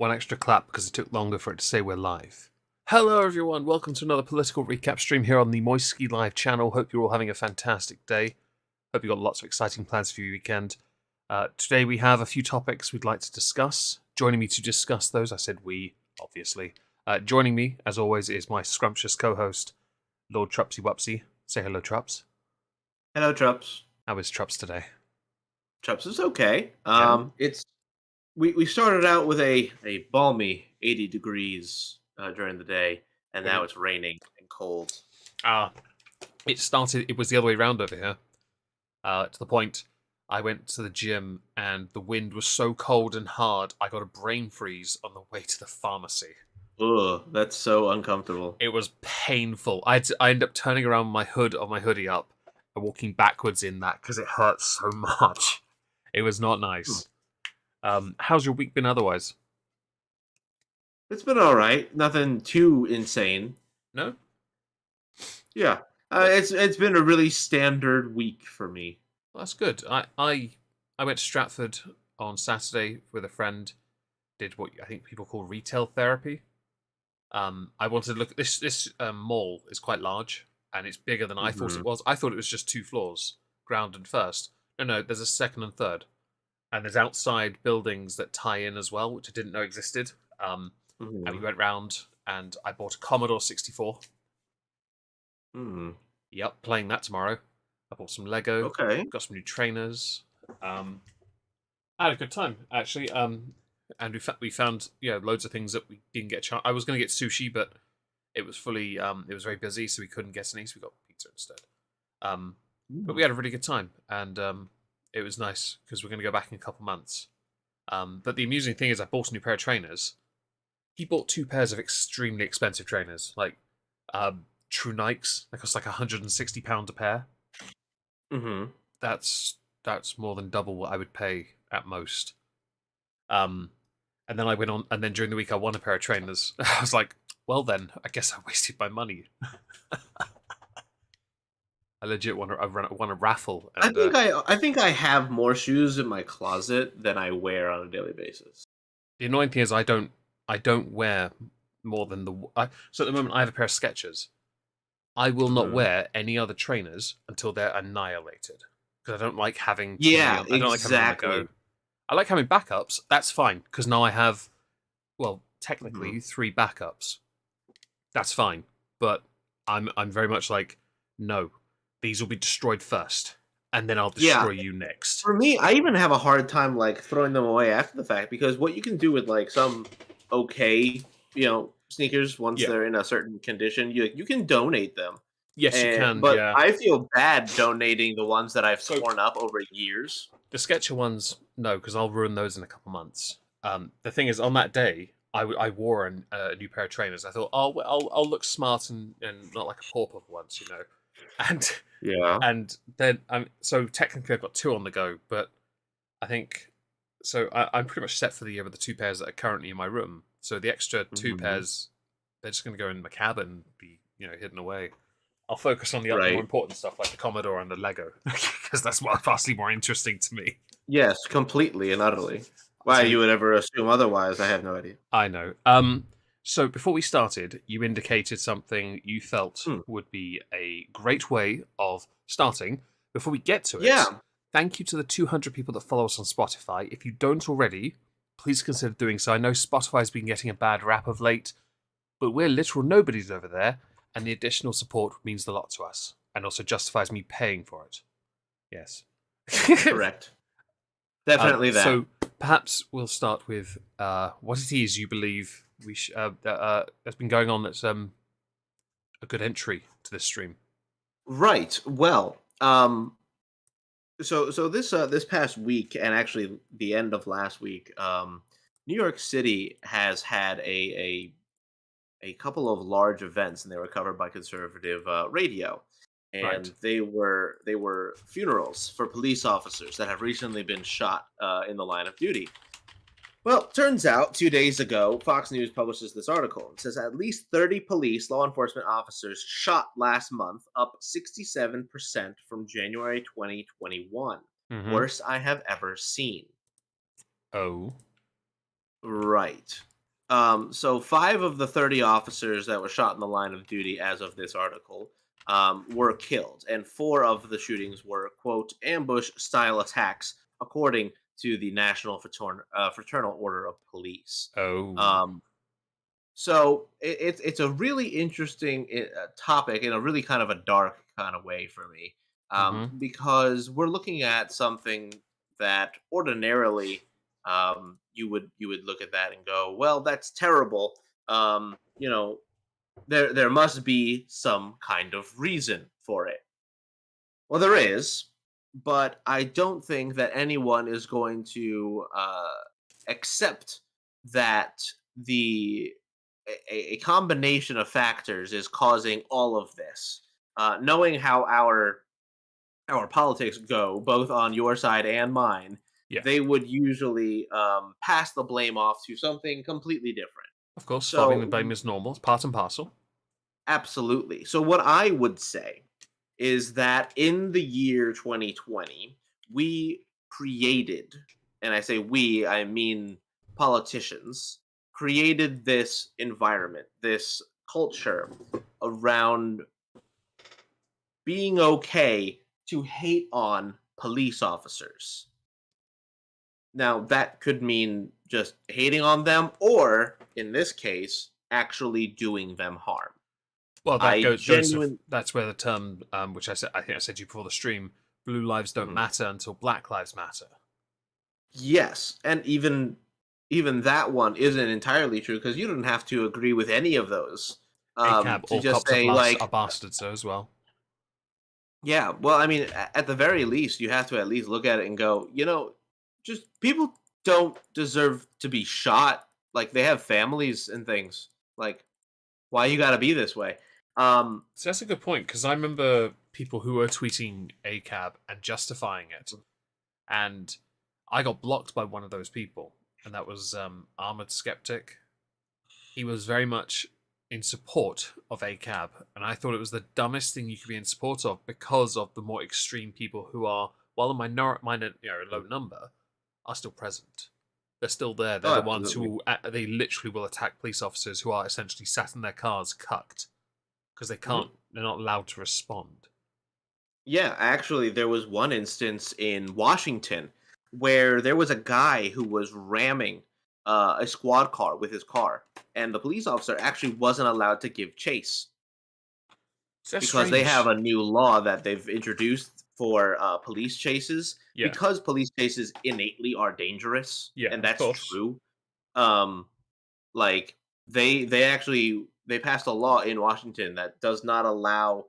one extra clap because it took longer for it to say we're live. Hello, everyone. Welcome to another political recap stream here on the Moisky Live channel. Hope you're all having a fantastic day. Hope you've got lots of exciting plans for your weekend. Today we have a few topics we'd like to discuss. Joining me to discuss those, I said we, obviously. Joining me, as always, is my scrumptious co-host, Lord Trupsy Wupsy. Say hello, Trups. Hello, Trups. How is Trups today? Trups is okay. Yeah. We started out with a balmy 80 degrees during the day, and now it's raining and cold. It was the other way around over here. To the point, I went to the gym and the wind was so cold and hard, I got a brain freeze on the way to the pharmacy. Ugh, that's so uncomfortable. It was painful. I ended up turning around my hood of my hoodie up and walking backwards in that because it hurt so much. It was not nice. How's your week been otherwise? It's been all right. Nothing too insane. No? Yeah. It's been a really standard week for me. Well, that's good. I went to Stratford on Saturday with a friend. Did what I think people call retail therapy. I wanted to look at this mall is quite large and it's bigger than I thought it was. I thought it was just 2 floors, ground and first. No, there's a second and third. And there's outside buildings that tie in as well, which I didn't know existed. And we went round and I bought a Commodore 64. Yep, playing that tomorrow. I bought some Lego. Okay. Got some new trainers. I had a good time, actually. And we found loads of things that we didn't get a chance. I was going to get sushi, but it was fully it was very busy, so we couldn't get any. So we got pizza instead. But we had a really good time, and it was nice because we're going to go back in a couple months. But the amusing thing is, I bought a new pair of trainers. He bought 2 pairs of extremely expensive trainers, like true Nikes. They cost like £160 a pair. That's more than double what I would pay at most. And then I went on, and then during the week I won a pair of trainers. I was like, well then, I guess I wasted my money. I legit won a raffle. And, I think I have more shoes in my closet than I wear on a daily basis. The annoying thing is I don't wear more than so at the moment I have a pair of Skechers. I will not wear any other trainers until they're annihilated because I don't like having. Yeah, I don't exactly. like having them on the go. I like having backups. That's fine because now I have, well, technically 3 backups. That's fine, but I'm very much like, no, these will be destroyed first, and then I'll destroy you next. For me, I even have a hard time like throwing them away after the fact because what you can do with like some sneakers once they're in a certain condition, you can donate them. Yes, you can. But yeah. I feel bad donating the ones that I've torn up over years. The Sketcher ones, no, because I'll ruin those in a couple months. The thing is, on that day, I wore a new pair of trainers. I thought, I'll look smart and not like a pauper for once, And and then so technically I've got 2 on the go, but I think so. I'm pretty much set for the year with the 2 pairs that are currently in my room. So the extra 2 pairs, they're just going to go in my cabin and be hidden away. I'll focus on the other more important stuff like the Commodore and the Lego because that's vastly more interesting to me. Yes, completely and utterly. Why you would ever assume otherwise, I have no idea. I know. So before we started, you indicated something you felt would be a great way of starting. Before we get to it, thank you to the 200 people that follow us on Spotify. If you don't already, please consider doing so. I know Spotify's been getting a bad rap of late, but we're literal nobodies over there. And the additional support means a lot to us, and also justifies me paying for it. Yes. Correct. Definitely that. So perhaps we'll start with what it is you believe has been going on that's a good entry to this stream. Right. Well, so this past week, and actually the end of last week, New York City has had a couple of large events, and they were covered by conservative radio. And they were funerals for police officers that have recently been shot in the line of duty. Well, turns out 2 days ago, Fox News publishes this article. It says at least 30 law enforcement officers shot last month, up 67% from January 2021. Worst I have ever seen. Oh. Right. So 5 of the 30 officers that were shot in the line of duty, as of this article, were killed, and 4 of the shootings were quote ambush style attacks, according to the National Fraternal Order of Police. Oh. Um, so it's a really interesting topic in a really kind of a dark kind of way for me, Mm-hmm. because we're looking at something that ordinarily you would look at that and go, well, that's terrible. You know, there must be some kind of reason for it. Well, there is, but I don't think that anyone is going to accept that the a combination of factors is causing all of this. Knowing how our politics go, both on your side and mine, Yeah. they would usually pass the blame off to something completely different. Of course, swapping the So, blame is normal. It's part and parcel. absolutely. So, what I would say is that in the year 2020, we created, and I say we, I mean politicians, created this environment, this culture around being okay to hate on police officers. Now, that could mean just hating on them, or in this case, actually doing them harm. Well, that I goes to genuinely, that's where the term, which I think I said to you before the stream, blue lives don't matter until black lives matter. yes, and even that one isn't entirely true, because you don't have to agree with any of those ACAB, to all just cops are, say are like, bastards, so as well. yeah. Well, I mean, at the very least, you have to at least look at it and go, just people don't deserve to be shot. Like, they have families and things. Like, why you got to be this way? So that's a good point, because I remember people who were tweeting ACAB and justifying it, and I got blocked by one of those people, and that was Armored Skeptic. He was very much in support of ACAB, and I thought it was the dumbest thing you could be in support of because of the more extreme people who are, while a low number, are still present. They're still there. They're Oh, the ones absolutely. who they literally will attack police officers who are essentially sat in their cars, cucked, because they Mhm. can't. They're not allowed to respond. Yeah, actually, there was one instance in Washington where there was a guy who was ramming a squad car with his car, and the police officer actually wasn't allowed to give chase, So that's because they have strange. a new law that they've introduced for police chases. Yeah, Because police chases innately are dangerous, yeah, and of that's course. true. Um, like, they passed a law in Washington that does not allow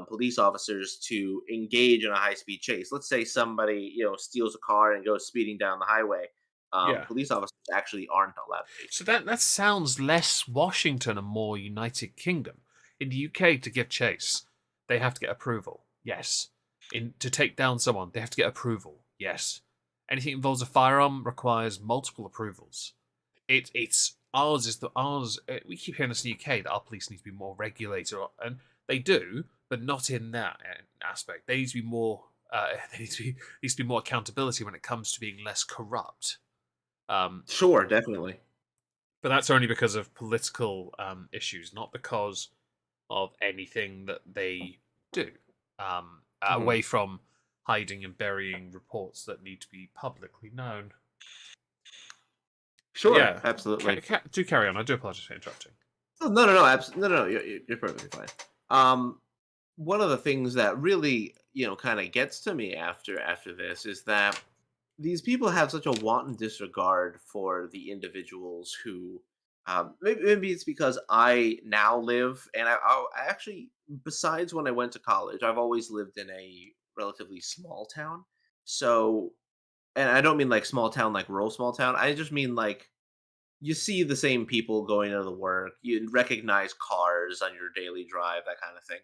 police officers to engage in a high speed chase. Let's say somebody steals a car and goes speeding down the highway. Yeah. Police officers actually aren't allowed to chase So that sounds less Washington and more United Kingdom. In the UK, to give chase, they have to get approval. Yes. In to take down someone, they have to get approval. Yes. Anything that involves a firearm requires multiple approvals. It's ours is the ours. We keep hearing this in the UK that our police need to be more regulated, and they do, but not in that aspect. They need to be more. They needs to be more accountability when it comes to being less corrupt. Um, it. Sure, definitely. but that's only because of political issues, not because of anything that they do. Mhm. Away from hiding and burying reports that need to be publicly known. But Sure, yeah, absolutely. do carry on. I do apologize for interrupting. Oh, no, no, no, no, no. You're perfectly fine. Um, One of the things that really kind of gets to me after this is that these people have such a wanton disregard for the individuals who maybe it's because I now live, and I actually, besides when I went to college, I've always lived in a relatively small town. So, and I don't mean like small town like rural small town, I just mean like you see the same people going to the work, you recognize cars on your daily drive, that kind of thing.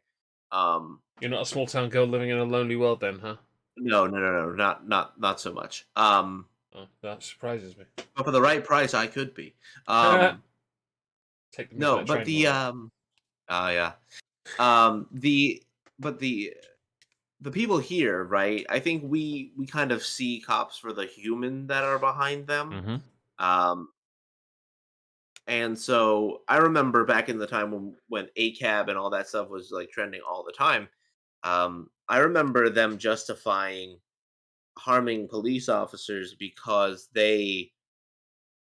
um You're not a small town girl living in a lonely world, then, huh? no, no, no, no, not so much. Oh, that surprises me. But for the right price, I could be. Take Um, the no, midnight but train more the then. oh yeah, the but the people here, right? I think we kind of see cops for the human that are behind them. Mm-hmm. Um, And so I remember back in the time when ACAB and all that stuff was like trending all the time. I remember them justifying harming police officers because they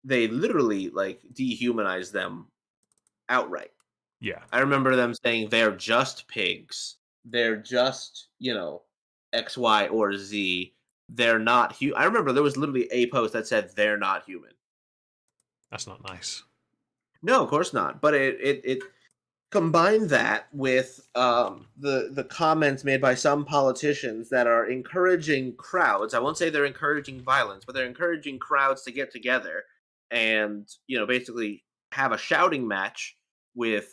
literally like dehumanize them outright. Yeah. I remember them saying they're just pigs. They're just, X, Y, or Z. They're not I remember there was literally a post that said they're not human. That's not nice. No, of course not. But it combine that with the comments made by some politicians that are encouraging crowds. I won't say they're encouraging violence, but they're encouraging crowds to get together and basically have a shouting match with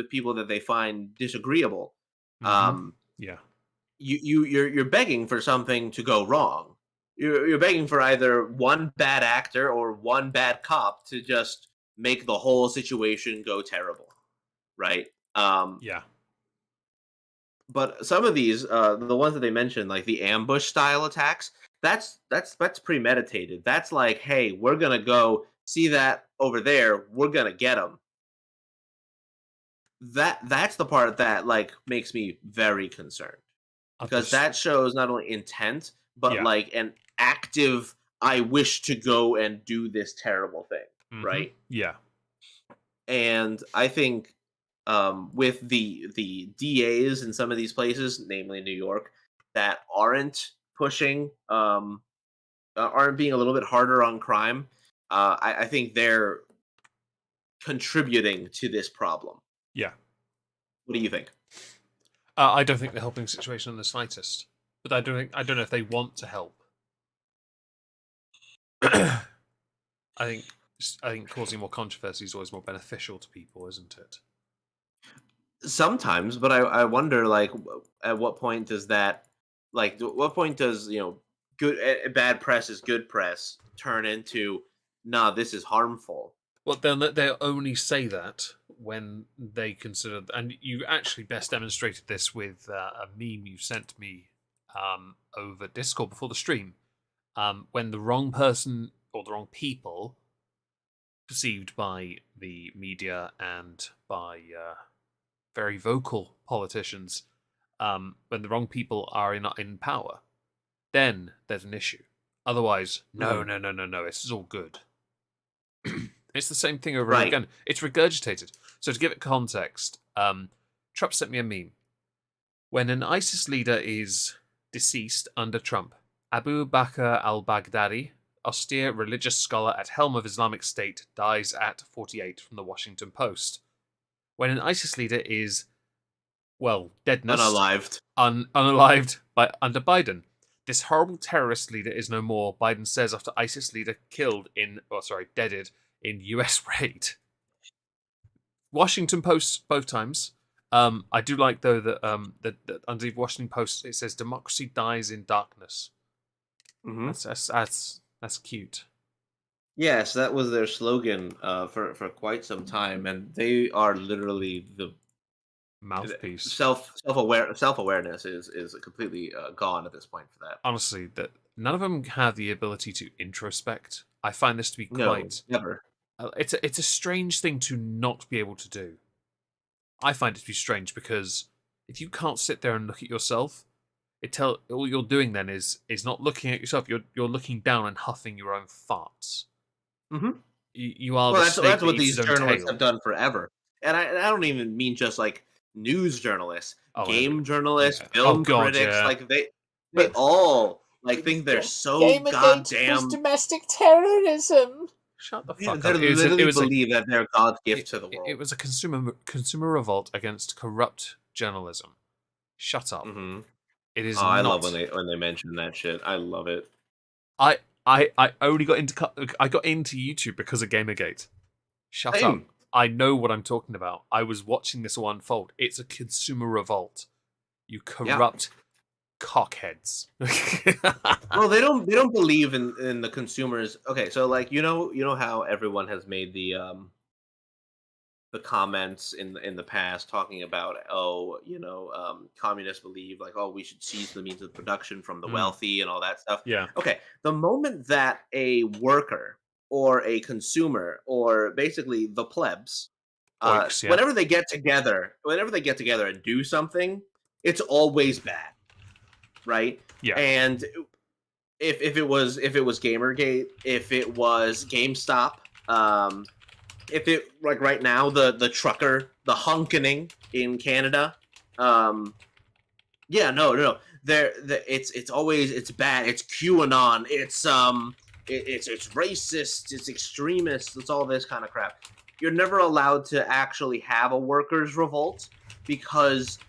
people that they find disagreeable. Hmm. Um, Yeah. you're begging for something to go wrong. You're begging for either one bad actor or one bad cop to just make the whole situation go terrible, right? Yeah. But some of these, the ones that they mentioned, like the ambush style attacks, that's premeditated. That's like, hey, we're gonna go see that over there. We're gonna get them. That's the part that like makes me very concerned I'll because just. that shows not only intent but Yeah. like an active. I wish to go and do this terrible thing, Hmm. right? Yeah. And I think with the DAs in some of these places, namely New York, that aren't pushing, aren't being a little bit harder on crime, I think they're contributing to this problem. Yeah. What do you think? I don't think they're helping the situation in the slightest. But I don't know if they want to help. I think I think causing more controversy is always more beneficial to people, isn't it? Sometimes, but I wonder, like, at what point does that, like, what point does good bad press is good press turn into, nah, this is harmful. Well, they'll only say that when they consider, and you actually best demonstrated this with a meme you sent me over Discord before the stream. When the wrong person or the wrong people, perceived by the media and by very vocal politicians, when the wrong people are in power, then there's an issue. Otherwise, no, Mhm. no, no, no, no. This is all good. It's the same thing over and over Right. again. It's regurgitated. So to give it context, Trump sent me a meme. When an ISIS leader is deceased under Trump, Abu Bakr al-Baghdadi, austere religious scholar at helm of Islamic State, dies at 48 from the Washington Post. When an ISIS leader is, well, deadness, Unalived. unalived under Biden. This horrible terrorist leader is no more, Biden says after ISIS leader deaded in US raid. Washington Post both times. I do like though that underneath Washington Post it says democracy dies in darkness. Hmm. That's cute. Yes, that was their slogan for quite some time, and they are literally the Mouthpiece. self awareness is completely gone at this point for that. Honestly, that none of them have the ability to introspect. I find this to be No, quite. never. It's a strange thing to not be able to do. I find it to be strange because if you can't sit there and look at yourself, all you're doing then is not looking at yourself. You're looking down and huffing your own farts. Hmm. You are Well, the that's snake that what eats these its own journalists have tail. done forever, and I don't even mean just like news journalists, Oh, game journalists, yeah. Oh film god, critics, yeah. like they But all like think they're so Gamergate was goddamn. domestic terrorism. shut the Yeah, fuck they up. literally believe that they're God's gift to the It world. was a consumer revolt against corrupt journalism. Shut up. Hmm. It Oh, is I love not. when they mention that shit. I love it. I I only got into I got into YouTube because of Gamergate. Shut up. Same. I know what I'm talking about. I was watching this all unfold. It's a consumer revolt. You Yeah. corrupt cockheads. Well, they don't believe in the consumers. Okay, so like you know how everyone has made the comments in the past talking about, oh, communists believe like, oh, we should seize the means of production from the Mm, wealthy and all that stuff. yeah. Okay, the moment that a worker or a consumer or basically the plebs, Oiks, yeah. whenever they get together and do something, it's always bad, right? Yeah. And if it was Gamergate, if it was GameStop, if it like right now the trucker, the honkening in Canada, yeah, no. It's always it's bad. It's QAnon. It's racist. It's extremist. It's all this kind of crap. You're never allowed to actually have a workers' revolt because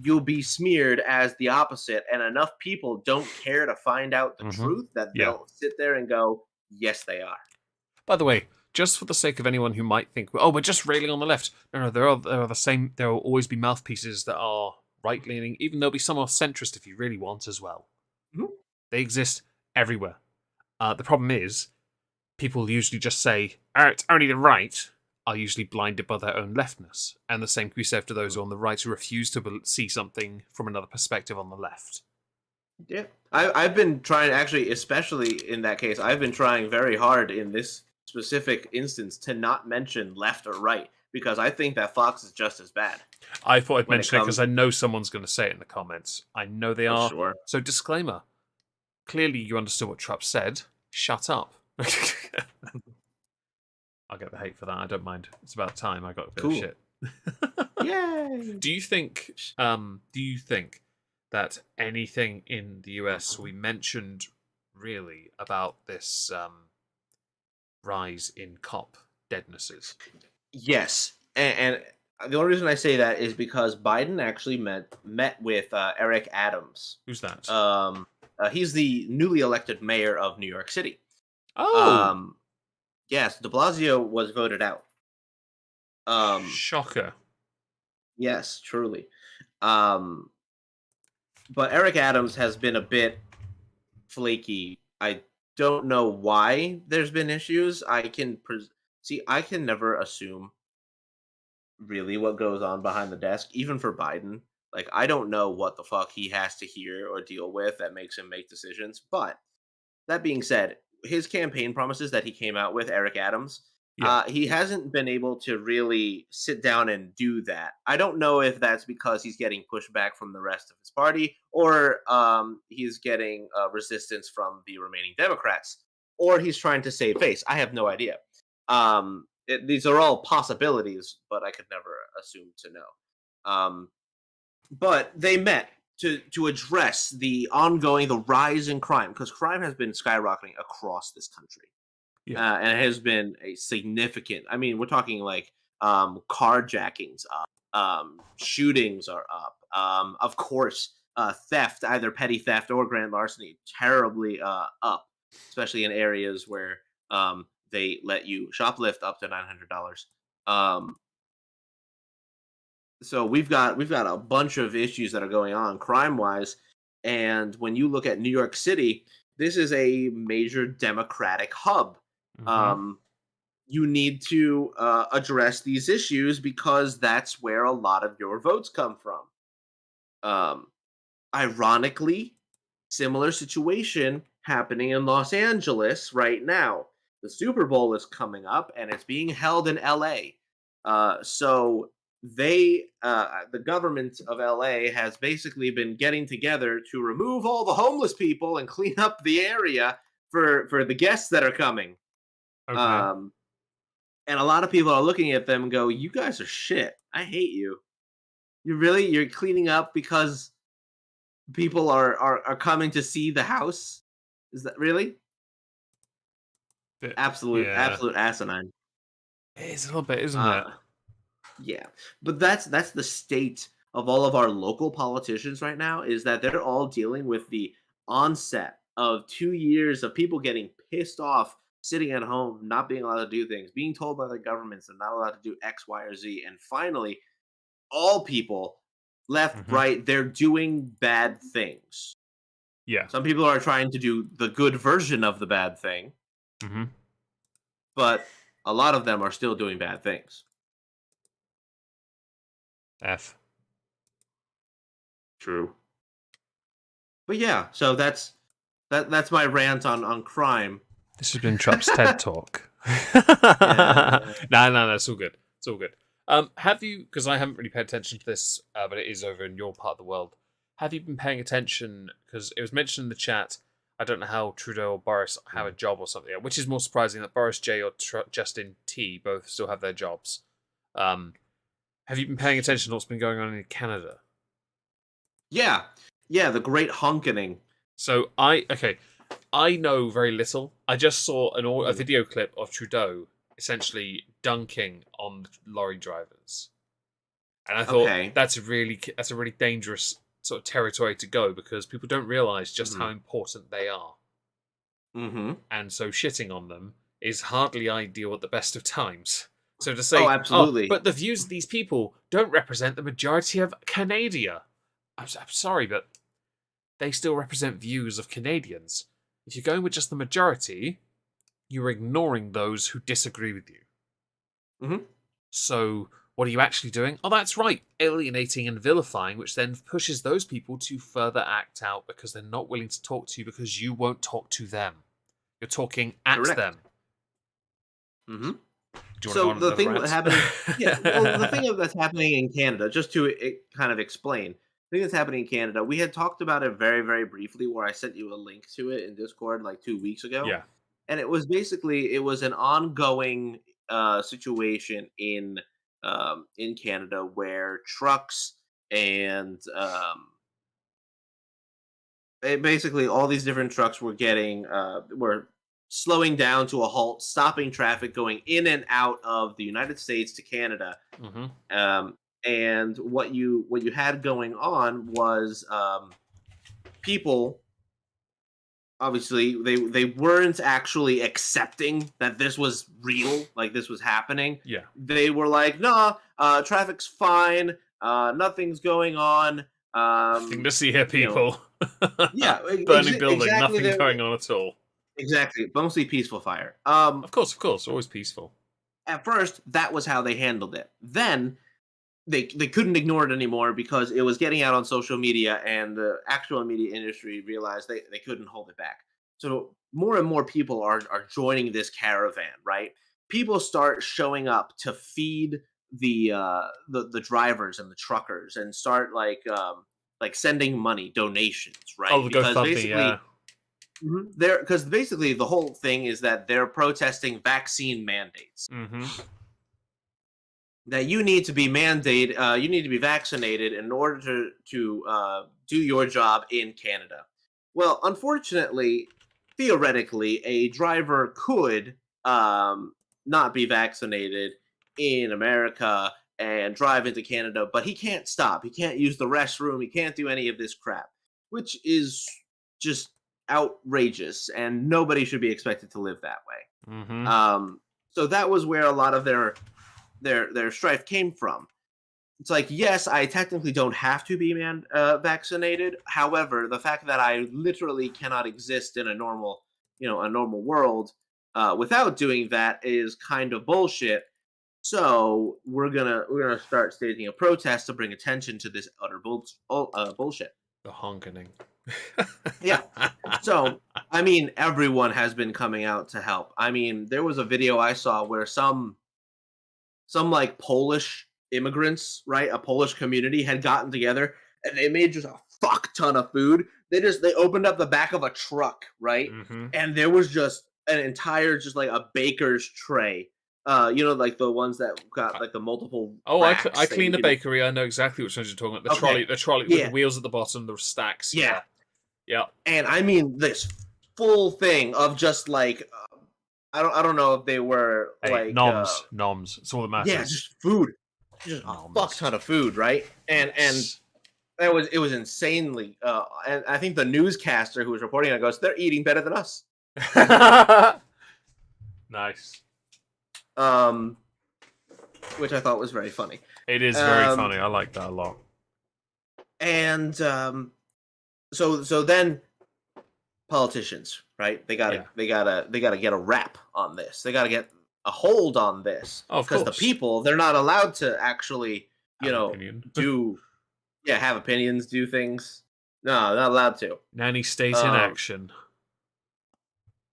you'll be smeared as the opposite, and enough people don't care to find out the truth that they'll sit there and go, "Yes, they are." By the way, just for the sake of anyone who might think, "Oh, we're just railing on the left," no, there are the same. There will always be mouthpieces that are right-leaning, even there'll be some are centrist if you really want as well. Mhm. They exist everywhere. The problem is, people usually just say, "Oh, it's only the right," are usually blinded by their own leftness, and the same can be said for those on the right who refuse to see something from another perspective on the left. Yeah, I've been trying, actually, especially in that case, I've been trying very hard in this specific instance to not mention left or right, because I think that Fox is just as bad. I thought I'd When it mention it because comes- I know someone's going to say it in the comments. I know they are. Sure. So, disclaimer. Clearly, you understood what Trupp said. Shut up. I'll get the hate for that. I don't mind. It's about time I got a bit of shit. Yay! Do you think that anything in the US we mentioned really about this rise in cop deadnesses? Yes, and the only reason I say that is because Biden actually met with Eric Adams. Who's that? He's the newly elected mayor of New York City. Oh, Yes, De Blasio was voted out. shocker. Yes, truly. But Eric Adams has been a bit flaky. I don't know why there's been issues. I can never assume really what goes on behind the desk, even for Biden. Like, I don't know what the fuck he has to hear or deal with that makes him make decisions. But that being said, his campaign promises that he came out with, Eric Adams, Yeah. he hasn't been able to really sit down and do that. I don't know if that's because he's getting pushback from the rest of his party, or he's getting resistance from the remaining Democrats, or he's trying to save face. I have no idea. These are all possibilities, but I could never assume to know. But they met to address the rise in crime, because crime has been skyrocketing across this country. Yeah. And it has been a significant. I mean, we're talking like carjackings up, shootings are up. Of course, theft, either petty theft or grand larceny, terribly up, especially in areas where they let you shoplift up to $900. Um, so we've got a bunch of issues that are going on crime wise, and when you look at New York City, this is a major Democratic hub. Mhm. You need to address these issues because that's where a lot of your votes come from. Um, Ironically, similar situation happening in Los Angeles right now. The Super Bowl is coming up and it's being held in LA. So the government of LA has basically been getting together to remove all the homeless people and clean up the area for the guests that are coming. Okay. And a lot of people are looking at them and go, "You guys are shit. I hate you. You're cleaning up because people are coming to see the house? Is that really absolute Yeah. asinine?" It is a little bit, isn't it? Uh, yeah, but that's the state of all of our local politicians right now. Is that they're all dealing with the onset of 2 years of people getting pissed off, sitting at home, not being allowed to do things, being told by the governments they're not allowed to do X, Y, or Z, and finally, all people, left, Mhm. right, they're doing bad things. Yeah. Some people are trying to do the good version of the bad thing, Mm-hmm. but a lot of them are still doing bad things. F. True. But yeah, so that's my rant on crime. This has been Trup's TED Talk. Yeah. No, it's all good. It's all good. Have you, because I haven't really paid attention to this, but it is over in your part of the world, have you been paying attention, because it was mentioned in the chat, I don't know how Trudeau or Boris have a job or something, which is more surprising that Boris J or Justin T both still have their jobs. Have you been paying attention to what's been going on in Canada? Yeah, the great honkening. So I know very little. I just saw a video clip of Trudeau essentially dunking on lorry drivers, and I thought that's a really dangerous sort of territory to go, because people don't realize just how important they are. And so shitting on them is hardly ideal at the best of times. So to say, absolutely. But the views of these people don't represent the majority of Canada. I'm sorry, but they still represent views of Canadians. If you're going with just the majority, you're ignoring those who disagree with you. So what are you actually doing? Oh, that's right, alienating and vilifying, which then pushes those people to further act out because they're not willing to talk to you because you won't talk to them. You're talking at them. So the thing that's happening, the thing that's happening in Canada, just to kind of explain, the thing that's happening in Canada, we had talked about it very, very briefly, where I sent you a link to it in Discord like 2 weeks ago. Yeah. And it was basically, it was an ongoing situation in Canada where trucks and basically all these different trucks were were slowing down to a halt, stopping traffic going in and out of the United States to Canada. And what you had going on was people, obviously they weren't actually accepting that this was real, like this was happening. Yeah. They were like, nah, traffic's fine, nothing's going on. Nothing to see here, people. Yeah, burning building, exactly, nothing going on at all. Exactly, mostly peaceful fire. Of course, always peaceful. At first, that was how they handled it. Then they couldn't ignore it anymore because it was getting out on social media, and the actual media industry realized they couldn't hold it back. So more and more people are joining this caravan, right? People start showing up to feed the drivers and the truckers, and start like sending money, donations, right? Oh, the GoFundMe, yeah. Because basically the whole thing is that they're protesting vaccine mandates. That you need to be you need to be vaccinated in order to do your job in Canada. Well, unfortunately, theoretically, a driver could not be vaccinated in America and drive into Canada, but he can't stop. He can't use the restroom. He can't do any of this crap, which is just outrageous, and nobody should be expected to live that way. So that was where a lot of their strife came from. It's like, yes, I technically don't have to be vaccinated. However, the fact that I literally cannot exist in a normal world without doing that is kind of bullshit. So we're gonna start staging a protest to bring attention to this utter bullshit. The honkening. Yeah. So, I mean, everyone has been coming out to help. I mean, there was a video I saw where some like Polish immigrants, right? A Polish community had gotten together and they made just a fuck ton of food. They opened up the back of a truck, right? And there was just an entire, just like a baker's tray. Like the ones that got like the multiple. Oh, I clean a bakery. I know exactly which ones you're talking about. The trolley with the wheels at the bottom, the stacks. Yeah. And I mean, this full thing of just like, I don't know if they were like noms. It's all that matters. Yeah, just food, just a fuck ton of food, right? And it was insanely. And I think the newscaster who was reporting it goes, "They're eating better than us." Nice. Which I thought was very funny. It is very funny. I like that a lot. And so then politicians, right? They gotta get a rap on this. They gotta get a hold on this. Because the people, they're not allowed to actually, have opinions, do things. No, not allowed to. Nanny state in action.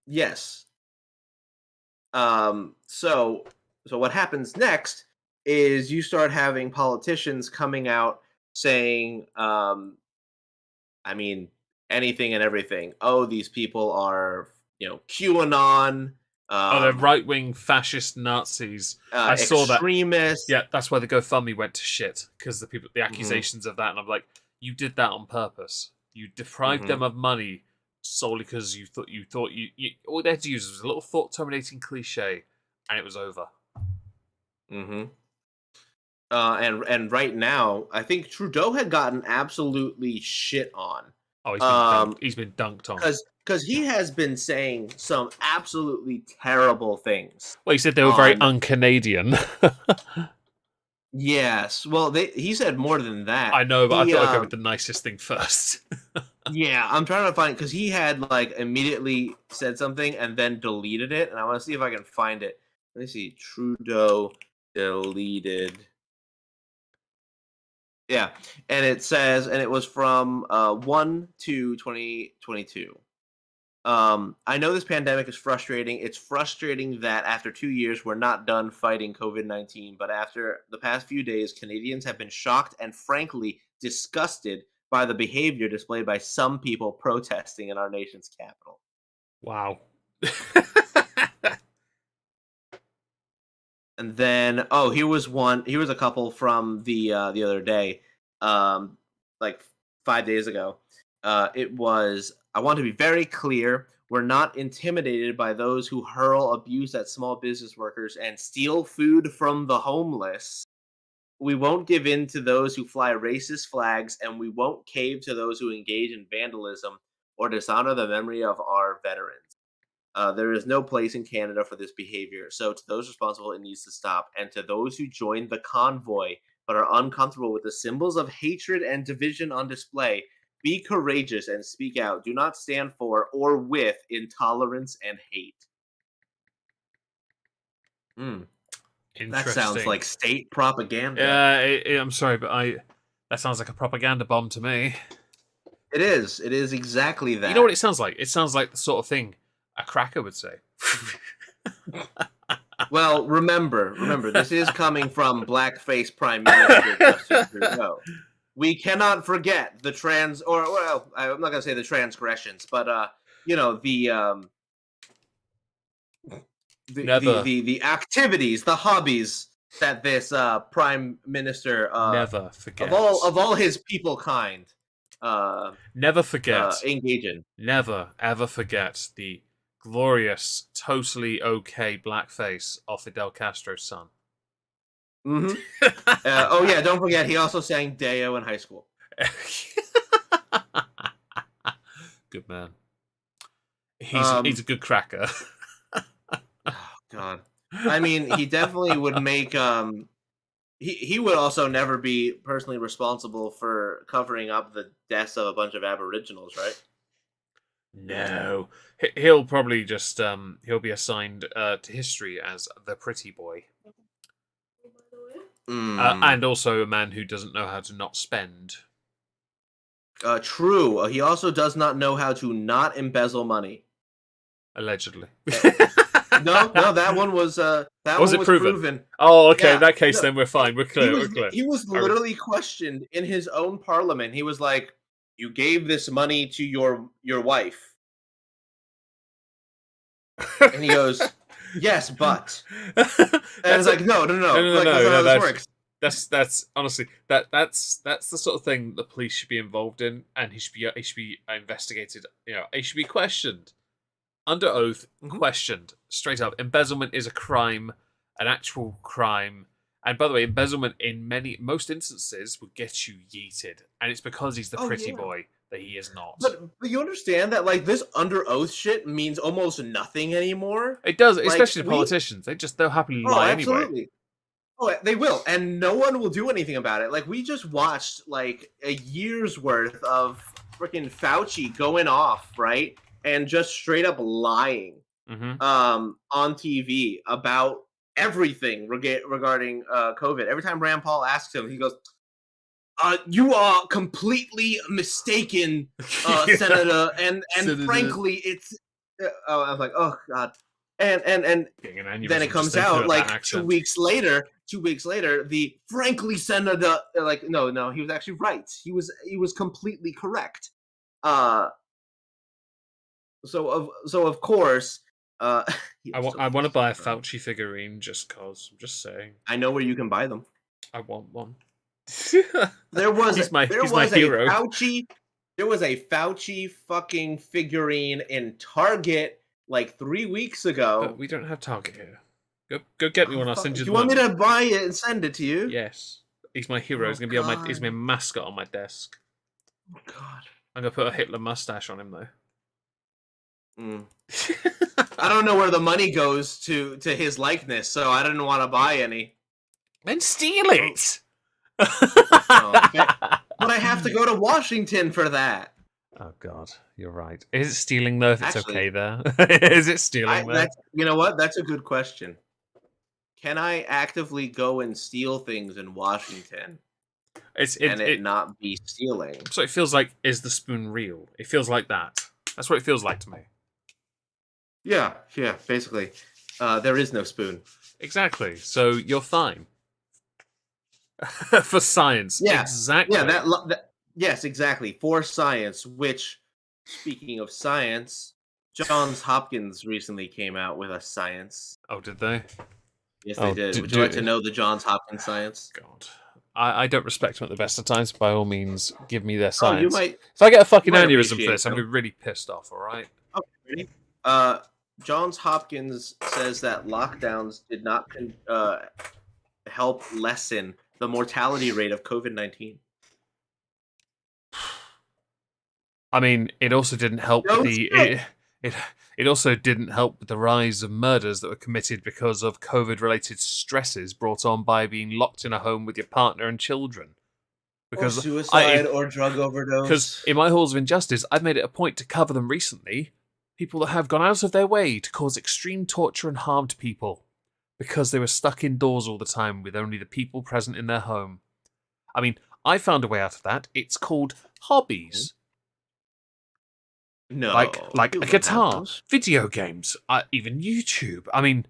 Yes. So what happens next is you start having politicians coming out saying, I mean, anything and everything. Oh, these people are, QAnon, Oh, they're right-wing fascist Nazis. I saw that. extremists. Yeah, that's why the GoFundMe went to shit, because the Mhm. accusations of that, and I'm like, you did that on purpose. You deprived Mhm. them of money solely because you thought all they had to use was a little thought-terminating cliche, and it was over. Mm-hmm. And right now, I think Trudeau had gotten absolutely shit on. Oh, he's been dunked on. Because he has been saying some absolutely terrible things. Well, he said they were very un-Canadian. Yes. Well, he said more than that. I know, but I thought I'd go with the nicest thing first. Yeah, I'm trying to find, because he had like immediately said something and then deleted it, and I want to see if I can find it. Let me see. Trudeau deleted. Yeah, and it says, and it was from 1/2/2022. I know this pandemic is frustrating. It's frustrating that after 2 years, we're not done fighting COVID-19. But after the past few days, Canadians have been shocked and frankly disgusted by the behavior displayed by some people protesting in our nation's capital. Wow. And then, here was a couple from the other day, like 5 days ago. It was, I want to be very clear. We're not intimidated by those who hurl abuse at small business workers and steal food from the homeless. We won't give in to those who fly racist flags, and we won't cave to those who engage in vandalism or dishonor the memory of our veterans. There is no place in Canada for this behavior, so to those responsible, it needs to stop. And to those who joined the convoy but are uncomfortable with the symbols of hatred and division on display, be courageous and speak out. Do not stand for or with intolerance and hate. That sounds like state propaganda. I'm sorry, but that sounds like a propaganda bomb to me. It is. It is exactly that. You know what it sounds like? It sounds like the sort of thing a cracker would say. Well, remember, this is coming from blackface Prime Minister Justin Trudeau. We cannot forget the I'm not gonna say the transgressions, but the activities, the hobbies that this Prime Minister never forget of all his people kind never forget engage in. Never ever forget the glorious, totally okay blackface of Fidel Castro's son. Mm-hmm. Oh yeah, don't forget he also sang Deo in high school. Good man. He's a good cracker. Oh God. I mean, he definitely would make he would also never be personally responsible for covering up the deaths of a bunch of Aboriginals, right? No. He'll probably just he'll be assigned to history as the pretty boy. And also a man who doesn't know how to not spend. True. He also does not know how to not embezzle money. Allegedly. No, that one was proven. Oh, okay. In that case, then we're fine. We're clear. He was literally questioned in his own parliament. He was like, "You gave this money to your wife," and he goes, "Yes, but." And it's like, no. Like, that's not how this works. That's honestly that's the sort of thing the police should be involved in, and he should be investigated. He should be questioned under oath, questioned straight up. Embezzlement is a crime, an actual crime. And by the way, embezzlement in most instances would get you yeeted, and it's because he's the pretty boy that he is not. But you understand that this under oath shit means almost nothing anymore. It does, especially the politicians. They'll happily lie absolutely. anyway. Oh, they will, and no one will do anything about it. We just watched a year's worth of freaking Fauci going off, right, and just straight up lying, on TV about everything regarding COVID. Every time Rand Paul asks him, he goes, "You are completely mistaken, Senator," and Senator. Frankly, it's. I was like, oh God. and Getting an aneurysm then it just comes thinking out about like that 2 accent. weeks later. 2 weeks later, the frankly senator like no, he was actually right. He was completely correct. So of course, he I was want to buy a so- Fauci figurine just cause. I'm just saying. I know where you can buy them. I want one. There was he's my a hero. Fauci fucking figurine in Target like 3 weeks ago. But we don't have Target here. Go get me one. I'll send you. Do the you want me money. to buy it and send it to you? Yes, he's my hero. Oh, He's gonna be on my. He's my God. mascot on my desk. Oh God. I'm gonna put a Hitler mustache on him though. I don't know where the money goes to his likeness, so I didn't want to buy any. Then steal it. But I have to go to Washington for that. Oh God, you're right. Is it stealing though? If it's Actually, okay there, is it stealing though? You know what? That's a good question. Can I actively go and steal things in Washington it not be stealing? So it feels like, is the spoon real? It feels like that. That's what it feels like to me. Yeah, basically. There is no spoon. Exactly. So you're fine. For science. Yeah. Exactly. Yeah, that yes, exactly. For science, which, speaking of science, Johns Hopkins recently came out with a science. Oh, did they? Yes, they did. Would you like to know the Johns Hopkins science? God. I don't respect them at the best of times. By all means, give me their science. Oh, you might. If I get a fucking might aneurysm for appreciate this, I'm them. going to be really pissed off, alright? Okay, ready? Johns Hopkins says that lockdowns did not help lessen the mortality rate of COVID-19. I mean, it also didn't help it also didn't help with the rise of murders that were committed because of COVID-related stresses brought on by being locked in a home with your partner and children. Because or suicide or drug overdose. Because in my halls of injustice, I've made it a point to cover them recently. People that have gone out of their way to cause extreme torture and harm to people because they were stuck indoors all the time with only the people present in their home. I mean, I found a way out of that. It's called hobbies. No, like a guitar, video games, even YouTube. I mean,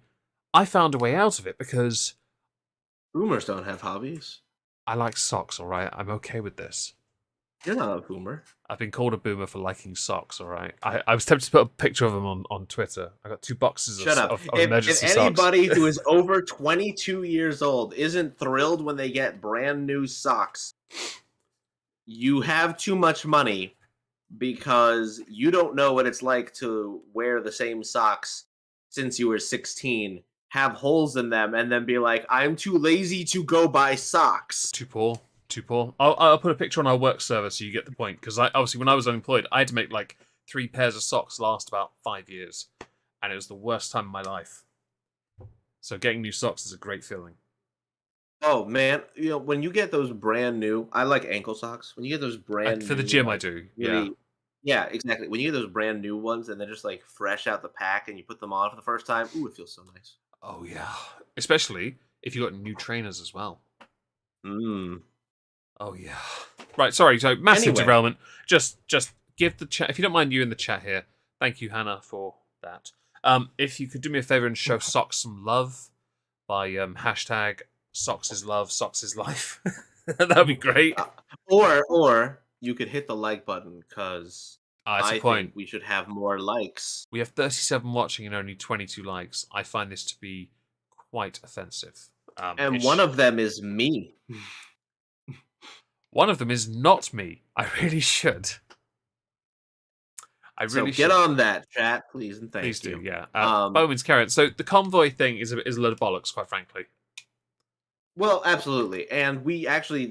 I found a way out of it because boomers don't have hobbies. I like socks, all right? I'm okay with this. You're not a boomer. I've been called a boomer for liking socks, all right? I was tempted to put a picture of them on Twitter. I got 2 boxes of emergency if socks. anybody who is over 22 years old isn't thrilled when they get brand new socks, you have too much money because you don't know what it's like to wear the same socks since you were 16, have holes in them, and then be like, I'm too lazy to go buy socks. Too poor. I'll put a picture on our work server so you get the point. Because obviously, when I was unemployed, I had to make like 3 pairs of socks last about 5 years, and it was the worst time of my life. So getting new socks is a great feeling. Oh man, when you get those brand new, I like ankle socks. When you get those brand for the new, gym, like, I do. really, yeah, exactly. When you get those brand new ones and they're just like fresh out the pack and you put them on for the first time, ooh, it feels so nice. Oh yeah, especially if you got new trainers as well. Oh yeah. Right, sorry. So massive derailment. Just give the chat, if you don't mind, you in the chat here. Thank you, Hannah, for that. If you could do me a favor and show Socks some love by hashtag Socks is love, Socks is life. That'd be great. Or you could hit the like button because I think we should have more likes. We have 37 watching and only 22 likes. I find this to be quite offensive. And one of them is me. One of them is not me. I really should. So get on that, chat, please, and thank you. Please do, yeah. Bowman's carrot. So the convoy thing is a load of bollocks, quite frankly. Well, absolutely. And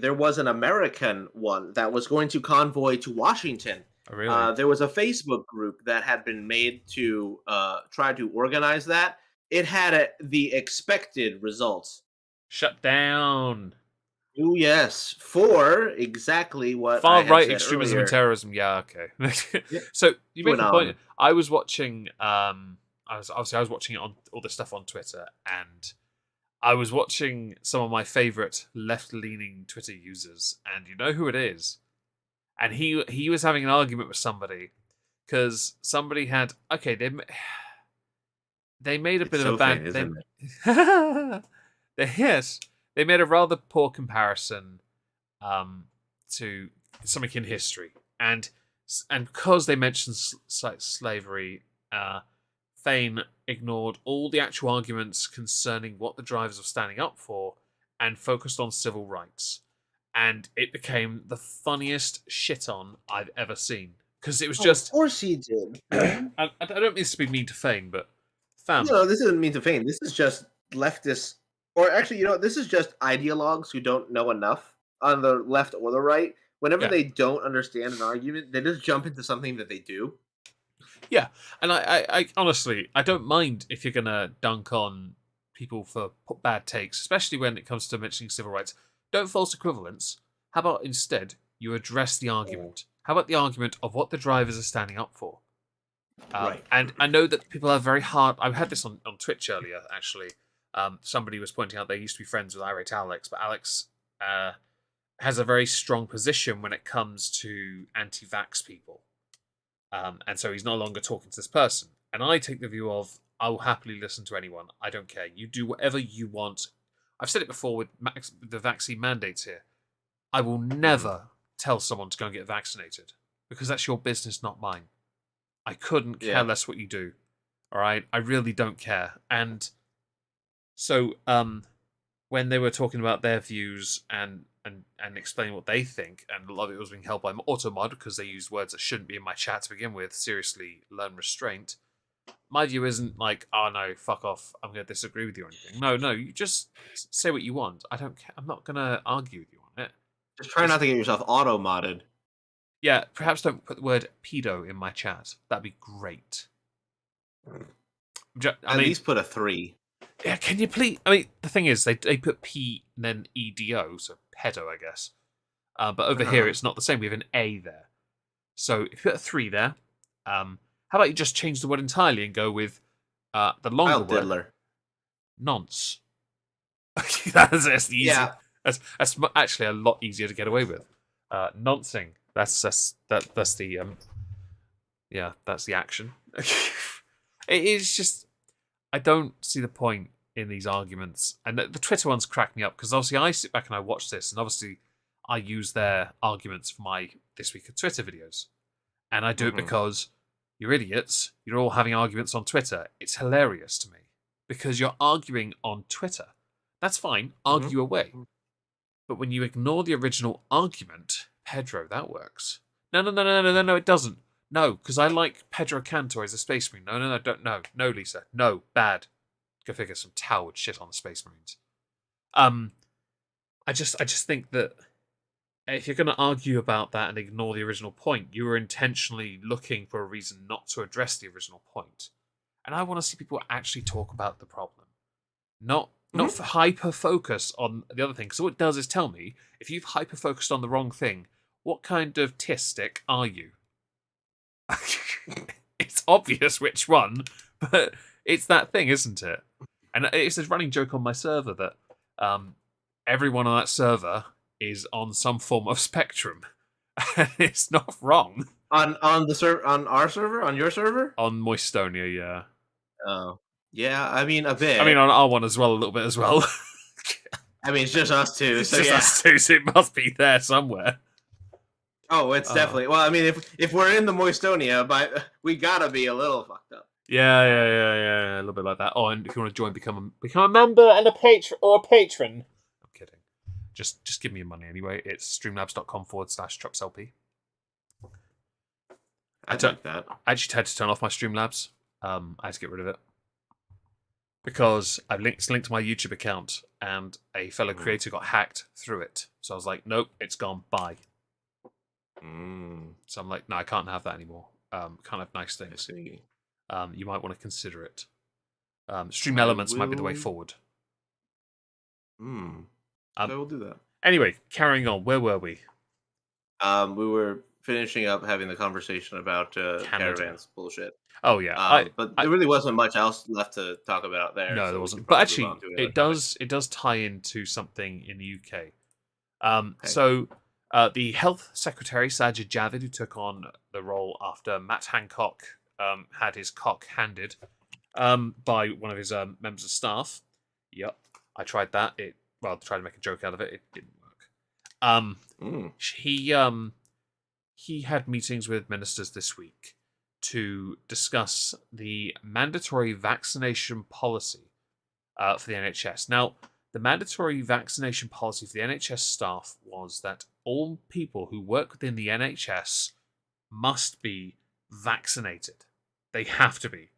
there was an American one that was going to convoy to Washington. Oh, really? There was a Facebook group that had been made to try to organize that. It had the expected results. Shut down. Oh, yes. For exactly what far-right extremism earlier. And terrorism. Yeah, okay. So you make the point. I was watching. I was watching it on all this stuff on Twitter, and I was watching some of my favorite left-leaning Twitter users, and you know who it is. And he was having an argument with somebody because somebody had they made a It's bit of so a bad. thin, isn't Yes, they made a rather poor comparison to something in history, and because they mentioned slavery, Fane ignored all the actual arguments concerning what the drivers were standing up for, and focused on civil rights, and it became the funniest shit on I've ever seen because it was Of just. course he did, man. I don't mean this to be mean to Fane, but fam, No, this isn't mean to feign. This is just leftists, or actually, this is just ideologues who don't know enough on the left or the right. Whenever yeah. they don't understand an argument, they just jump into something that they do. Yeah, and I honestly, I don't mind if you're gonna dunk on people for bad takes, especially when it comes to mentioning civil rights. Don't false equivalence. How about instead you address the argument? How about the argument of what the drivers are standing up for? Right. And I know that people are very hard. I had this on Twitch earlier, actually. Somebody was pointing out they used to be friends with Irate Alex, but Alex has a very strong position when it comes to anti-vax people. And so he's no longer talking to this person. And I take the view of, I will happily listen to anyone. I don't care. You do whatever you want. I've said it before with the vaccine mandates here. I will never tell someone to go and get vaccinated because that's your business, not mine. I couldn't care less what you do. All right? I really don't care. And so when they were talking about their views and explaining what they think, and a lot of it was being held by Automod because they used words that shouldn't be in my chat to begin with. Seriously, learn restraint. My view isn't like, oh no, fuck off, I'm going to disagree with you or anything. No, you just say what you want. I don't care. I'm not going to argue with you on it. Just try not to get yourself auto-modded. Yeah, perhaps don't put the word pedo in my chat. That'd be great. At least put a 3. Yeah, can you please? I mean, the thing is, they put P and then EDO, so pedo, I guess. But over here, it's not the same. We have an A there. So if you put a 3 there, how about you just change the word entirely and go with the longer word? Diddler. Nonce. that's the easy. Yeah. That's actually a lot easier to get away with. Noncing. That's the that's the action. It is just, I don't see the point in these arguments, and the Twitter ones crack me up because obviously I sit back and I watch this, and obviously I use their arguments for my This Week of Twitter videos, and I do it because you're idiots. You're all having arguments on Twitter. It's hilarious to me because you're arguing on Twitter. That's fine. Argue away. But when you ignore the original argument, Pedro, that works. No, it doesn't. No, because I like Pedro Cantor as a Space Marine. No, don't. No, Lisa. No, bad. Go figure. Some Tau would shit on the Space Marines. I just think that if you're going to argue about that and ignore the original point, you were intentionally looking for a reason not to address the original point. And I want to see people actually talk about the problem, not for hyper focus on the other thing. Because what it does is tell me if you've hyper focused on the wrong thing, what kind of tistic are you? It's obvious which one, but it's that thing, isn't it? And it's a running joke on my server that everyone on that server is on some form of spectrum, and it's not wrong. On our server, on your server, on Moistonia, yeah. Oh, yeah. I mean, a bit. I mean, on our one as well, a little bit as well. I mean, it's just us two. It's so just us two, so it must be there somewhere. Oh, it's definitely. Well, I mean, if we're in the Moistonia, we gotta be a little fucked up. Yeah, a little bit like that. Oh, and if you want to join, become a Member and a patron. I'm kidding. Just give me your money anyway. It's streamlabs.com/TrupsLP. I like that. I actually had to turn off my Streamlabs. I had to get rid of it because I've linked to my YouTube account, and a fellow creator got hacked through it. So I was like, nope, it's gone. Bye. So I'm like, no, I can't have that anymore. Can't have nice things. You might want to consider it. Stream Elements might be the way forward. I will do that. Anyway, carrying on. Where were we? We were finishing up having the conversation about caravans bullshit. Oh yeah, but there really wasn't much else left to talk about there. No, there wasn't. But actually, it does tie into something in the UK. So the Health Secretary Sajid Javid, who took on the role after Matt Hancock had his cock handed, by one of his members of staff. Yep, I tried that. Tried to make a joke out of it. It didn't work. He had meetings with ministers this week to discuss the mandatory vaccination policy for the NHS. Now, the mandatory vaccination policy for the NHS staff was that all people who work within the NHS must be vaccinated. They have to be.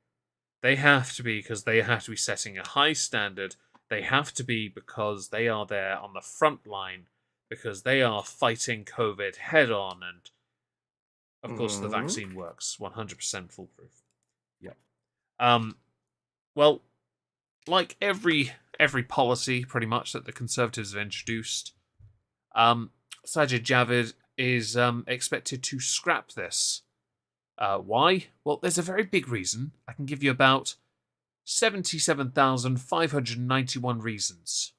They have to be because they have to be setting a high standard. They have to be because they are there on the front line, because they are fighting COVID head on, and of course the vaccine works 100% foolproof. Yep. Well, like every policy pretty much that the Conservatives have introduced, Sajid Javid is expected to scrap this. Why? Well, there's a very big reason. I can give you about 77,591 reasons.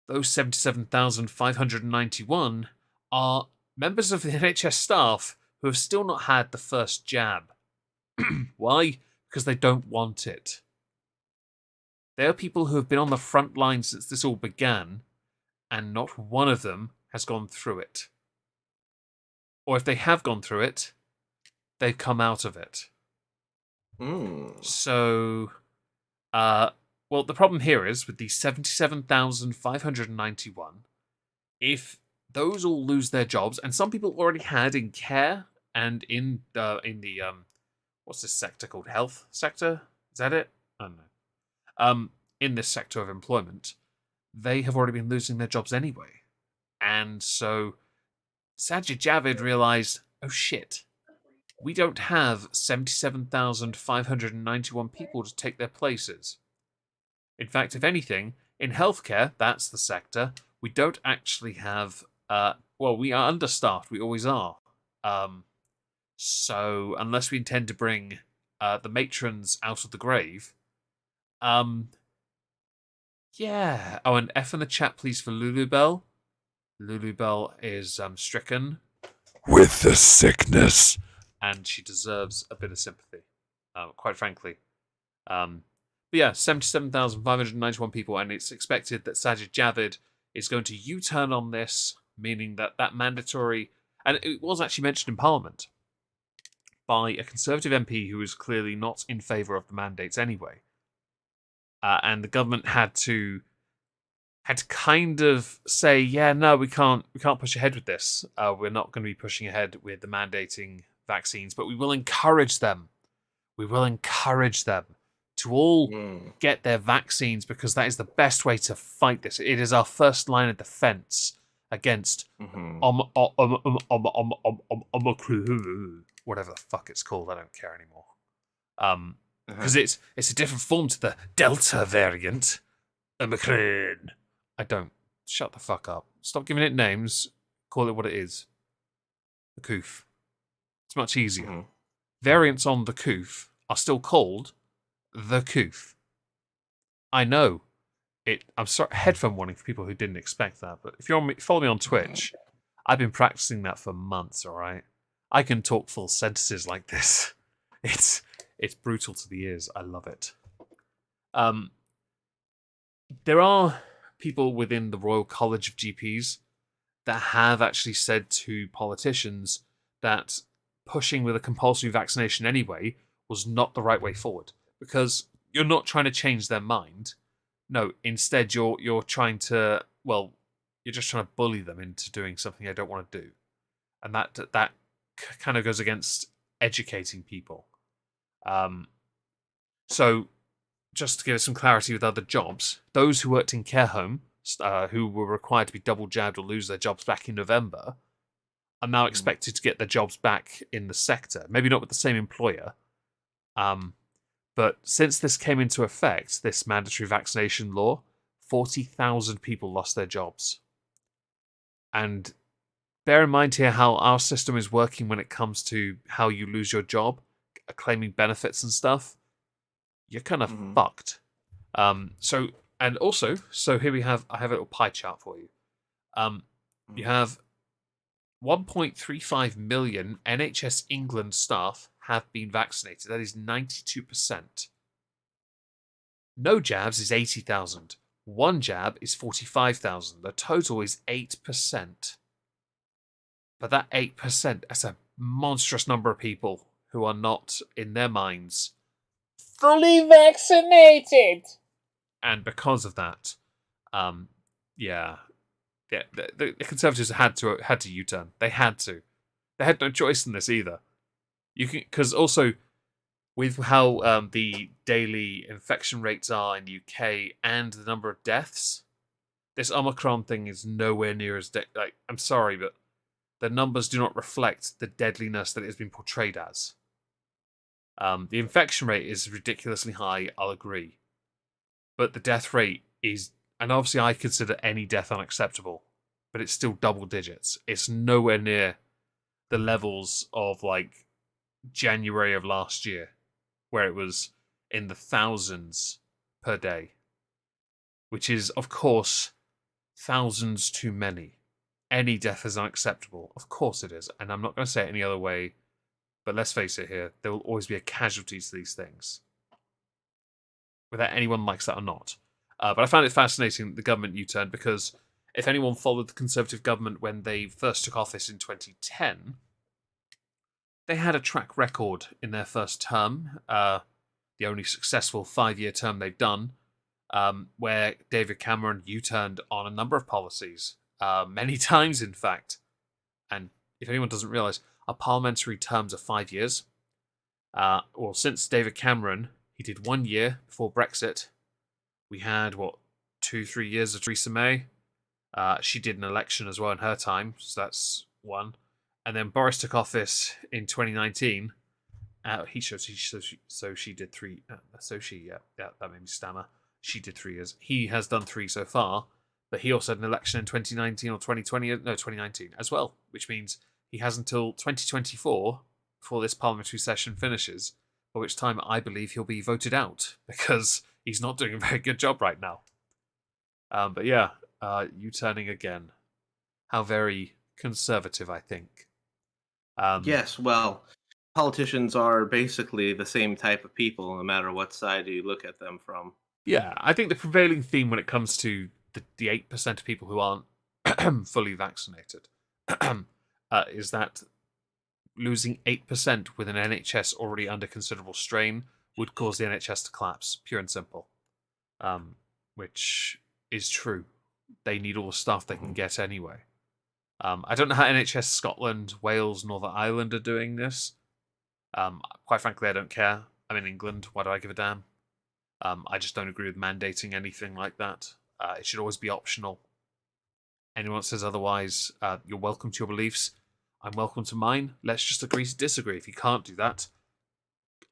Those 77,591 are members of the NHS staff who have still not had the first jab. Why? Because they don't want it. They are people who have been on the front line since this all began, and not one of them has gone through it. Or if they have gone through it, they've come out of it. So, the problem here is with the 77,591, if those all lose their jobs, and some people already had in care and in the what's this sector called? Health sector? Is that it? I don't know. In this sector of employment, they have already been losing their jobs anyway. And so Sajid Javid realised, oh shit, we don't have 77,591 people to take their places. In fact, if anything, in healthcare, that's the sector, we don't actually have, we are understaffed, we always are. So, unless we intend to bring the matrons out of the grave, yeah. Oh, and F in the chat, please, for Lulubell. Lulubell is stricken with the sickness, and she deserves a bit of sympathy, quite frankly. But yeah, 77,591 people, and it's expected that Sajid Javid is going to U-turn on this, meaning that mandatory, and it was actually mentioned in Parliament by a Conservative MP who was clearly not in favour of the mandates anyway. And the government had to kind of say, yeah, no, we can't push ahead with this. We're not going to be pushing ahead with the mandating vaccines, but we will encourage them. We will encourage them to all get their vaccines because that is the best way to fight this. It is our first line of defense against Omicron, whatever the fuck it's called. I don't care anymore. Because it's a different form to the Delta variant. Omicron. I don't. Shut the fuck up. Stop giving it names. Call it what it is. The coof. It's much easier. Variants on the coof are still called the coof. I know. I'm sorry, headphone warning for people who didn't expect that, but if you follow me on Twitch, I've been practicing that for months, alright? I can talk full sentences like this. It's brutal to the ears. I love it. There are people within the Royal College of GPs that have actually said to politicians that pushing with a compulsory vaccination anyway was not the right way forward, because you're not trying to change their mind. No, instead you're trying to, you're just trying to bully them into doing something they don't want to do. And that kind of goes against educating people. So, just to give some clarity with other jobs, those who worked in care home, who were required to be double jabbed or lose their jobs back in November, are now expected to get their jobs back in the sector. Maybe not with the same employer. But since this came into effect, this mandatory vaccination law, 40,000 people lost their jobs. And bear in mind here how our system is working when it comes to how you lose your job, claiming benefits and stuff. You're kind of fucked. So here I have a little pie chart for you. You have 1.35 million NHS England staff have been vaccinated. That is 92%. No jabs is 80,000. One jab is 45,000. The total is 8%. But that 8%, that's a monstrous number of people who are not, in their minds, fully vaccinated. And because of that, the Conservatives had to U-turn. They had to. They had no choice in this either. Because also with how the daily infection rates are in the UK and the number of deaths, this Omicron thing is nowhere near as I'm sorry, but the numbers do not reflect the deadliness that it has been portrayed as. The infection rate is ridiculously high, I'll agree. But the death rate is, and obviously I consider any death unacceptable, but it's still double digits. It's nowhere near the levels of like January of last year, where it was in the thousands per day, which is, of course, thousands too many. Any death is unacceptable. Of course it is. And I'm not going to say it any other way, but let's face it here, there will always be a casualty to these things, whether anyone likes that or not. But I found it fascinating, the government U-turn, because if anyone followed the Conservative government when they first took office in 2010, they had a track record in their first term, the only successful 5-year term they've done, where David Cameron U-turned on a number of policies, many times in fact. And if anyone doesn't realise, our parliamentary terms are 5 years. Well, since David Cameron, he did 1 year before Brexit. We had, 2-3 years of Theresa May. She did an election as well in her time, so that's one. And then Boris took office in 2019. She did 3. That made me stammer. She did 3 years. He has done 3 so far, but he also had an election in 2019 or 2020. No, 2019 as well, which means he has until 2024 before this parliamentary session finishes, by which time I believe he'll be voted out because he's not doing a very good job right now. But yeah, U-turning again. How very conservative, I think. Yes, well, politicians are basically the same type of people, no matter what side you look at them from. Yeah, I think the prevailing theme when it comes to the 8% of people who aren't fully vaccinated is that losing 8% with an NHS already under considerable strain would cause the NHS to collapse, pure and simple. Which is true. They need all the staff they can get anyway. I don't know how NHS Scotland, Wales, Northern Ireland are doing this. Quite frankly, I don't care. I'm in England. Why do I give a damn? I just don't agree with mandating anything like that. It should always be optional. Anyone that says otherwise, you're welcome to your beliefs. I'm welcome to mine. Let's just agree to disagree. If you can't do that,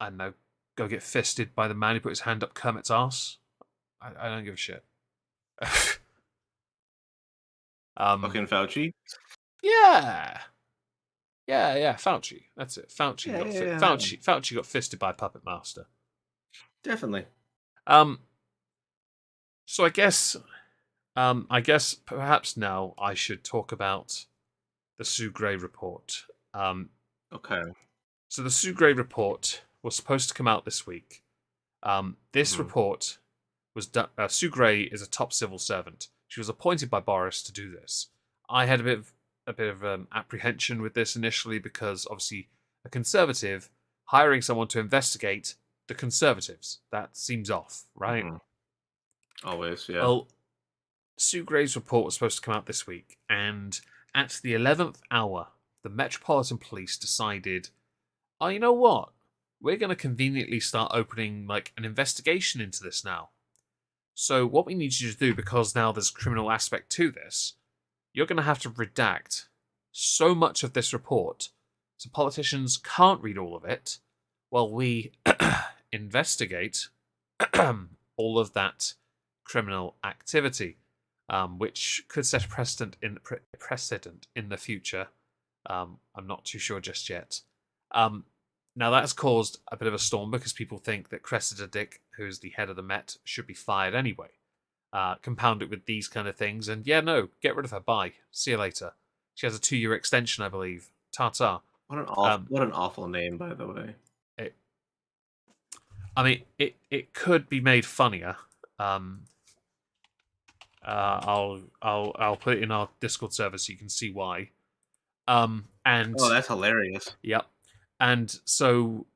I don't know, go get fisted by the man who put his hand up Kermit's arse. I don't give a shit. Fucking Fauci? Yeah, Fauci. That's it. Fauci Yeah. Fauci got fisted by a puppet master. Definitely. So I guess perhaps now I should talk about the Sue Gray report. Okay. So the Sue Gray report was supposed to come out this week. This report was done. Sue Gray is a top civil servant. She was appointed by Boris to do this. I had a bit of apprehension with this initially because obviously a Conservative hiring someone to investigate the Conservatives, that seems off, right? Always, yeah. Well, Sue Gray's report was supposed to come out this week, and at the 11th hour, the Metropolitan Police decided, oh, you know what? We're going to conveniently start opening like an investigation into this now. So what we need you to do, because now there's a criminal aspect to this, you're going to have to redact so much of this report so politicians can't read all of it while we investigate all of that criminal activity, which could set a precedent in the future. I'm not too sure just yet. Now that's caused a bit of a storm because people think that Cressida Dick, who's the head of the Met, should be fired anyway. Compound it with these kind of things, and yeah, no, get rid of her. Bye. See you later. She has a 2-year extension, I believe. Ta-ta. What an awful name, by the way. I mean, it could be made funnier. I'll put it in our Discord server so you can see why. And Oh, that's hilarious. yep, and so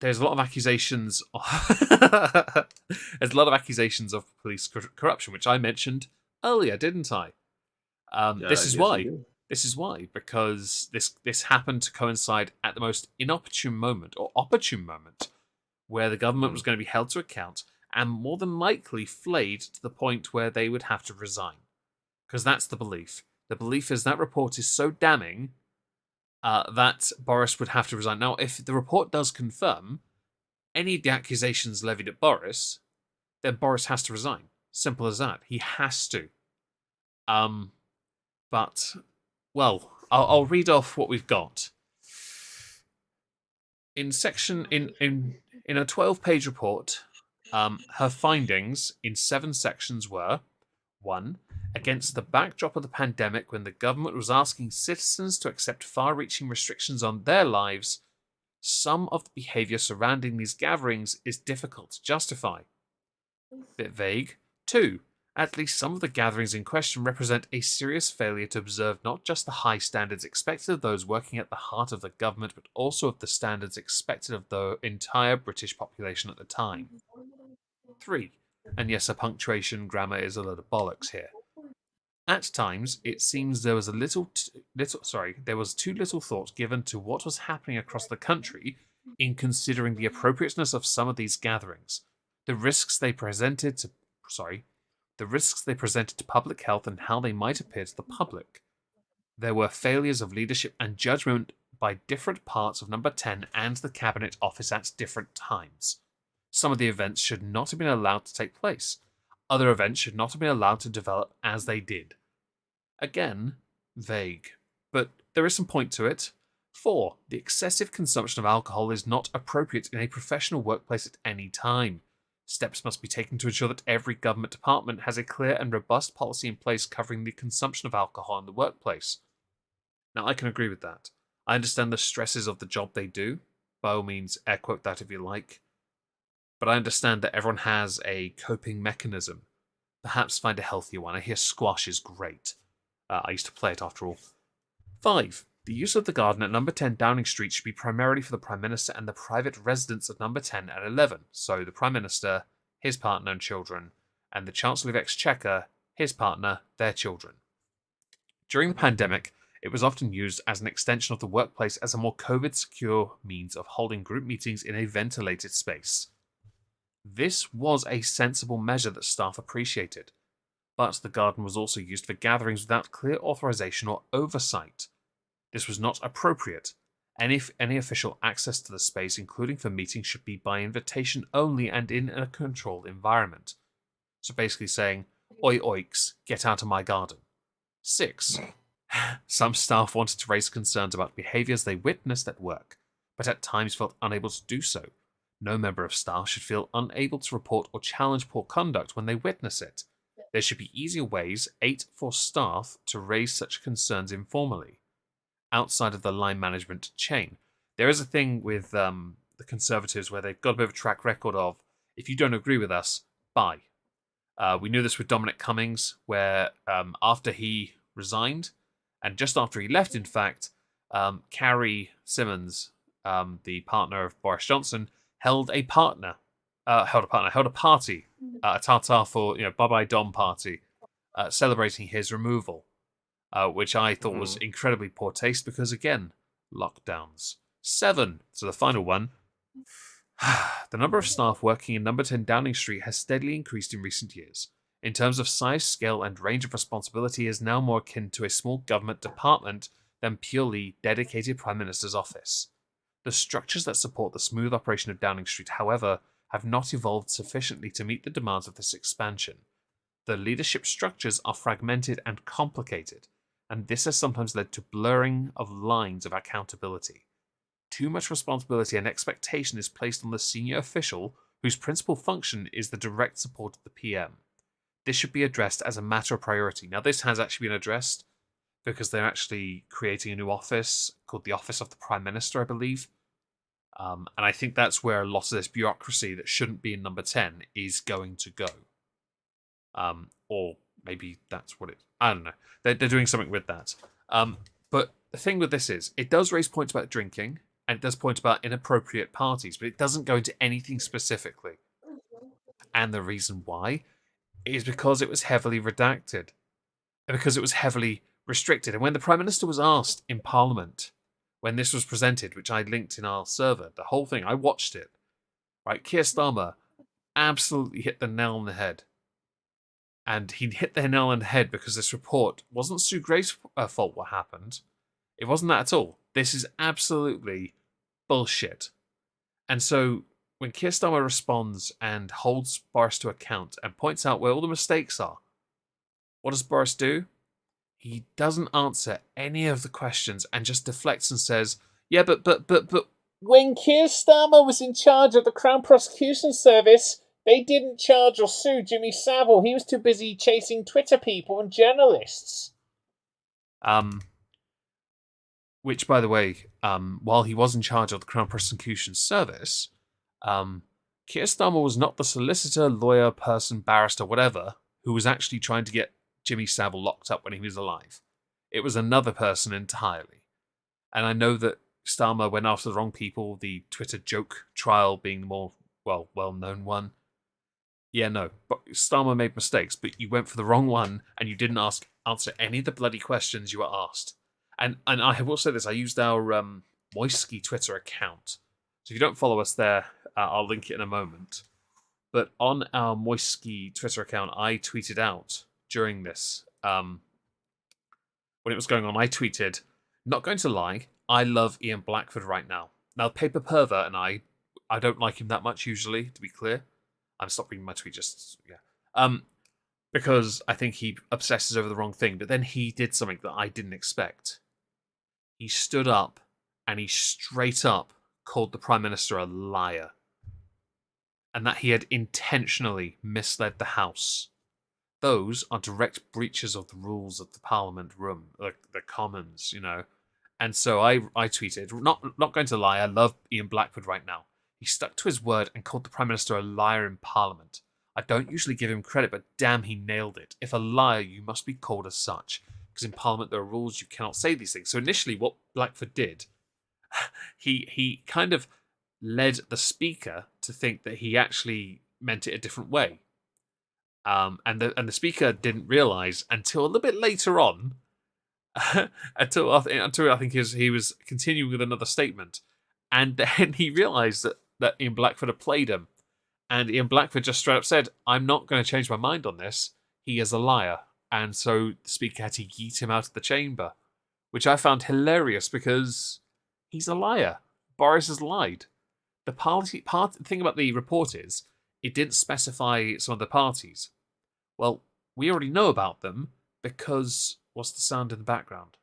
there's a lot of accusations. There's a lot of accusations of police corruption, which I mentioned earlier, didn't I? This is Yes, you why. do. This is why, because this happened to coincide at the most inopportune moment or opportune moment where the government was going to be held to account and more than likely flayed to the point where they would have to resign. Because that's the belief. The belief is that report is so damning that Boris would have to resign. Now, if the report does confirm any of the accusations levied at Boris, then Boris has to resign. Simple as that. He has to. But, well, I'll read off what we've got. In a 12-page report, her findings in 7 sections were: 1. Against the backdrop of the pandemic, when the government was asking citizens to accept far-reaching restrictions on their lives, some of the behaviour surrounding these gatherings is difficult to justify. Bit vague. 2. At least some of the gatherings in question represent a serious failure to observe not just the high standards expected of those working at the heart of the government, but also of the standards expected of the entire British population at the time. 3. And yes, a punctuation grammar is a load of bollocks here. At times, it seems there was there was too little thought given to what was happening across the country in considering the appropriateness of some of these gatherings, the risks they presented to public health and how they might appear to the public. There were failures of leadership and judgment by different parts of Number 10 and the Cabinet Office at different times. Some of the events should not have been allowed to take place. Other events should not have been allowed to develop as they did. Again, vague, but there is some point to it. 4. The excessive consumption of alcohol is not appropriate in a professional workplace at any time. Steps must be taken to ensure that every government department has a clear and robust policy in place covering the consumption of alcohol in the workplace. Now, I can agree with that. I understand the stresses of the job they do. By all means, air quote that if you like. But I understand that everyone has a coping mechanism. Perhaps find a healthier one. I hear squash is great. I used to play it after all. 5. The use of the garden at Number 10 Downing Street should be primarily for the Prime Minister and the private residents of Number 10 and 11. So the Prime Minister, his partner and children, and the Chancellor of Exchequer, his partner, their children. During the pandemic, it was often used as an extension of the workplace as a more COVID-secure means of holding group meetings in a ventilated space. This was a sensible measure that staff appreciated, but the garden was also used for gatherings without clear authorization or oversight. This was not appropriate. Any official access to the space, including for meetings, should be by invitation only and in a controlled environment. So basically saying, "Oi oiks, get out of my garden." 6. Some staff wanted to raise concerns about behaviours they witnessed at work, but at times felt unable to do so. No member of staff should feel unable to report or challenge poor conduct when they witness it. There should be easier ways, 8, for staff to raise such concerns informally, outside of the line management chain. There is a thing with the Conservatives where they've got a bit of a track record of, if you don't agree with us, bye. We knew this with Dominic Cummings, where after he resigned, and just after he left, in fact, Carrie Symonds, the partner of Boris Johnson, held a party, a tartar for, Bye Bye Dom party, celebrating his removal, which I thought was incredibly poor taste because, again, lockdowns. 7, so the final one. The number of staff working in Number 10 Downing Street has steadily increased in recent years. In terms of size, scale, and range of responsibility, is now more akin to a small government department than purely dedicated Prime Minister's office. The structures that support the smooth operation of Downing Street, however, have not evolved sufficiently to meet the demands of this expansion. The leadership structures are fragmented and complicated, and this has sometimes led to blurring of lines of accountability. Too much responsibility and expectation is placed on the senior official, whose principal function is the direct support of the PM. This should be addressed as a matter of priority. Now, this has actually been addressed because they're actually creating a new office called the Office of the Prime Minister, I believe. And I think that's where a lot of this bureaucracy that shouldn't be in number 10 is going to go. Or maybe that's what it... I don't know. They're doing something with that. But the thing with this is, it does raise points about drinking, and it does point about inappropriate parties, but it doesn't go into anything specifically. And the reason why is because it was heavily redacted. And because it was heavily restricted. And when the Prime Minister was asked in Parliament, when this was presented, which I linked in our server, the whole thing, I watched it. Right, Keir Starmer absolutely hit the nail on the head. And he hit the nail on the head because this report wasn't Sue Gray's fault what happened. It wasn't that at all. This is absolutely bullshit. And so when Keir Starmer responds and holds Boris to account and points out where all the mistakes are, what does Boris do? He doesn't answer any of the questions and just deflects and says, yeah, but... When Keir Starmer was in charge of the Crown Prosecution Service, they didn't charge or sue Jimmy Savile. He was too busy chasing Twitter people and journalists. Which, by the way, while he was in charge of the Crown Prosecution Service, Keir Starmer was not the solicitor, lawyer, person, barrister, whatever, who was actually trying to get Jimmy Savile locked up when he was alive. It was another person entirely. And I know that Starmer went after the wrong people, the Twitter joke trial being the more, well-known one. Yeah, no, but Starmer made mistakes, but you went for the wrong one, and you didn't answer any of the bloody questions you were asked. And I will say this, I used our Moisky Twitter account. So if you don't follow us there, I'll link it in a moment. But on our Moisky Twitter account, I tweeted out during this, when it was going on, I tweeted, not going to lie, I love Ian Blackford right now. Now, Paper Pervert and I don't like him that much usually, to be clear. I'm stopped reading my tweet, because I think he obsesses over the wrong thing. But then he did something that I didn't expect. He stood up and he straight up called the Prime Minister a liar. And that he had intentionally misled the House. Those are direct breaches of the rules of the Parliament room, like the Commons, And so I tweeted, not going to lie, I love Ian Blackford right now. He stuck to his word and called the Prime Minister a liar in Parliament. I don't usually give him credit, but damn, he nailed it. If a liar, you must be called as such. Because in Parliament there are rules, you cannot say these things. So initially what Blackford did, he kind of led the Speaker to think that he actually meant it a different way. And the Speaker didn't realise until a little bit later on, until I think he was continuing with another statement, and then he realised that Ian Blackford had played him, and Ian Blackford just straight up said, "I'm not going to change my mind on this. He is a liar," and so the Speaker had to yeet him out of the chamber, which I found hilarious because he's a liar. Boris has lied. The thing about the report is it didn't specify some of the parties. Well, we already know about them because what's the sound in the background?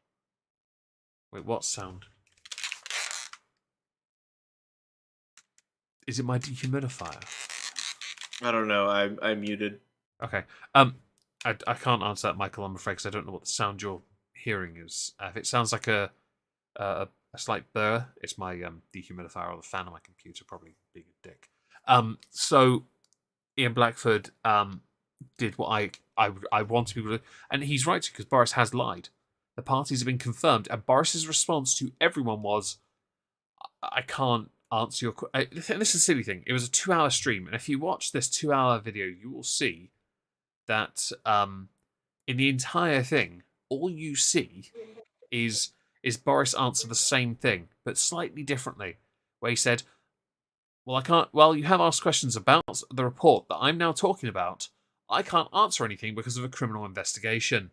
Wait, what sound? Is it my dehumidifier? I don't know. I muted. Okay. I can't answer that, Michael, I'm afraid, because I don't know what the sound you're hearing is. If it sounds like a slight burr, it's my dehumidifier or the fan on my computer, probably being a dick. So Ian Blackford did what I wanted people to do, and he's right because Boris has lied. The parties have been confirmed, and Boris's response to everyone was, "I can't answer your question." This is a silly thing. It was a 2-hour stream, and if you watch this 2-hour video, you will see that in the entire thing, all you see is Boris answer the same thing, but slightly differently, where he said, "Well, I can't. Well, you have asked questions about the report that I'm now talking about. I can't answer anything because of a criminal investigation."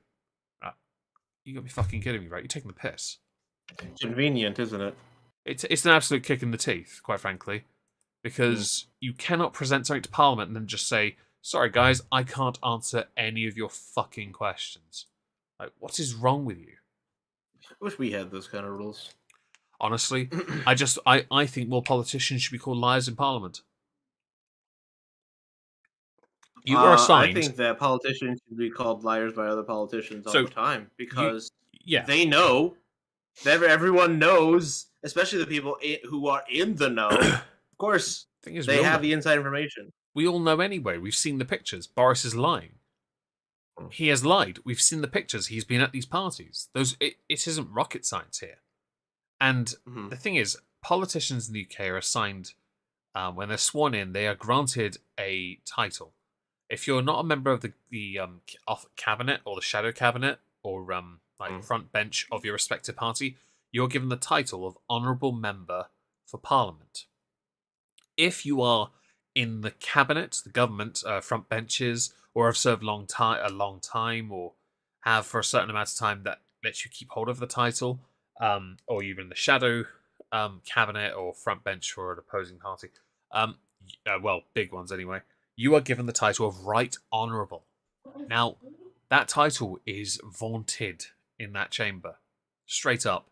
You got to be fucking kidding me, right? You're taking the piss. Convenient, isn't it? It's an absolute kick in the teeth, quite frankly, because you cannot present something to Parliament and then just say, "Sorry, guys, I can't answer any of your fucking questions." Like, what is wrong with you? I wish we had those kind of rules. Honestly, I think more politicians should be called liars in Parliament. You are assigned. I think that politicians should be called liars by other politicians all the time because they know Everyone knows, especially the people who are in the know. Of course, Thing is, they have the inside information. we all know anyway. We've seen the pictures. Boris is lying. He has lied. We've seen the pictures. He's been at these parties. It isn't rocket science here. And the thing is, politicians in the UK are assigned, when they're sworn in, they are granted a title. If you're not a member of the cabinet or the shadow cabinet or front bench of your respective party, you're given the title of honourable member for Parliament. If you are in the cabinet, the government, front benches, or have served a long time, or have for a certain amount of time that lets you keep hold of the title, or you're in the shadow cabinet or front bench for an opposing party, well, big ones anyway, you are given the title of Right Honourable. Now, that title is vaunted in that chamber. Straight up.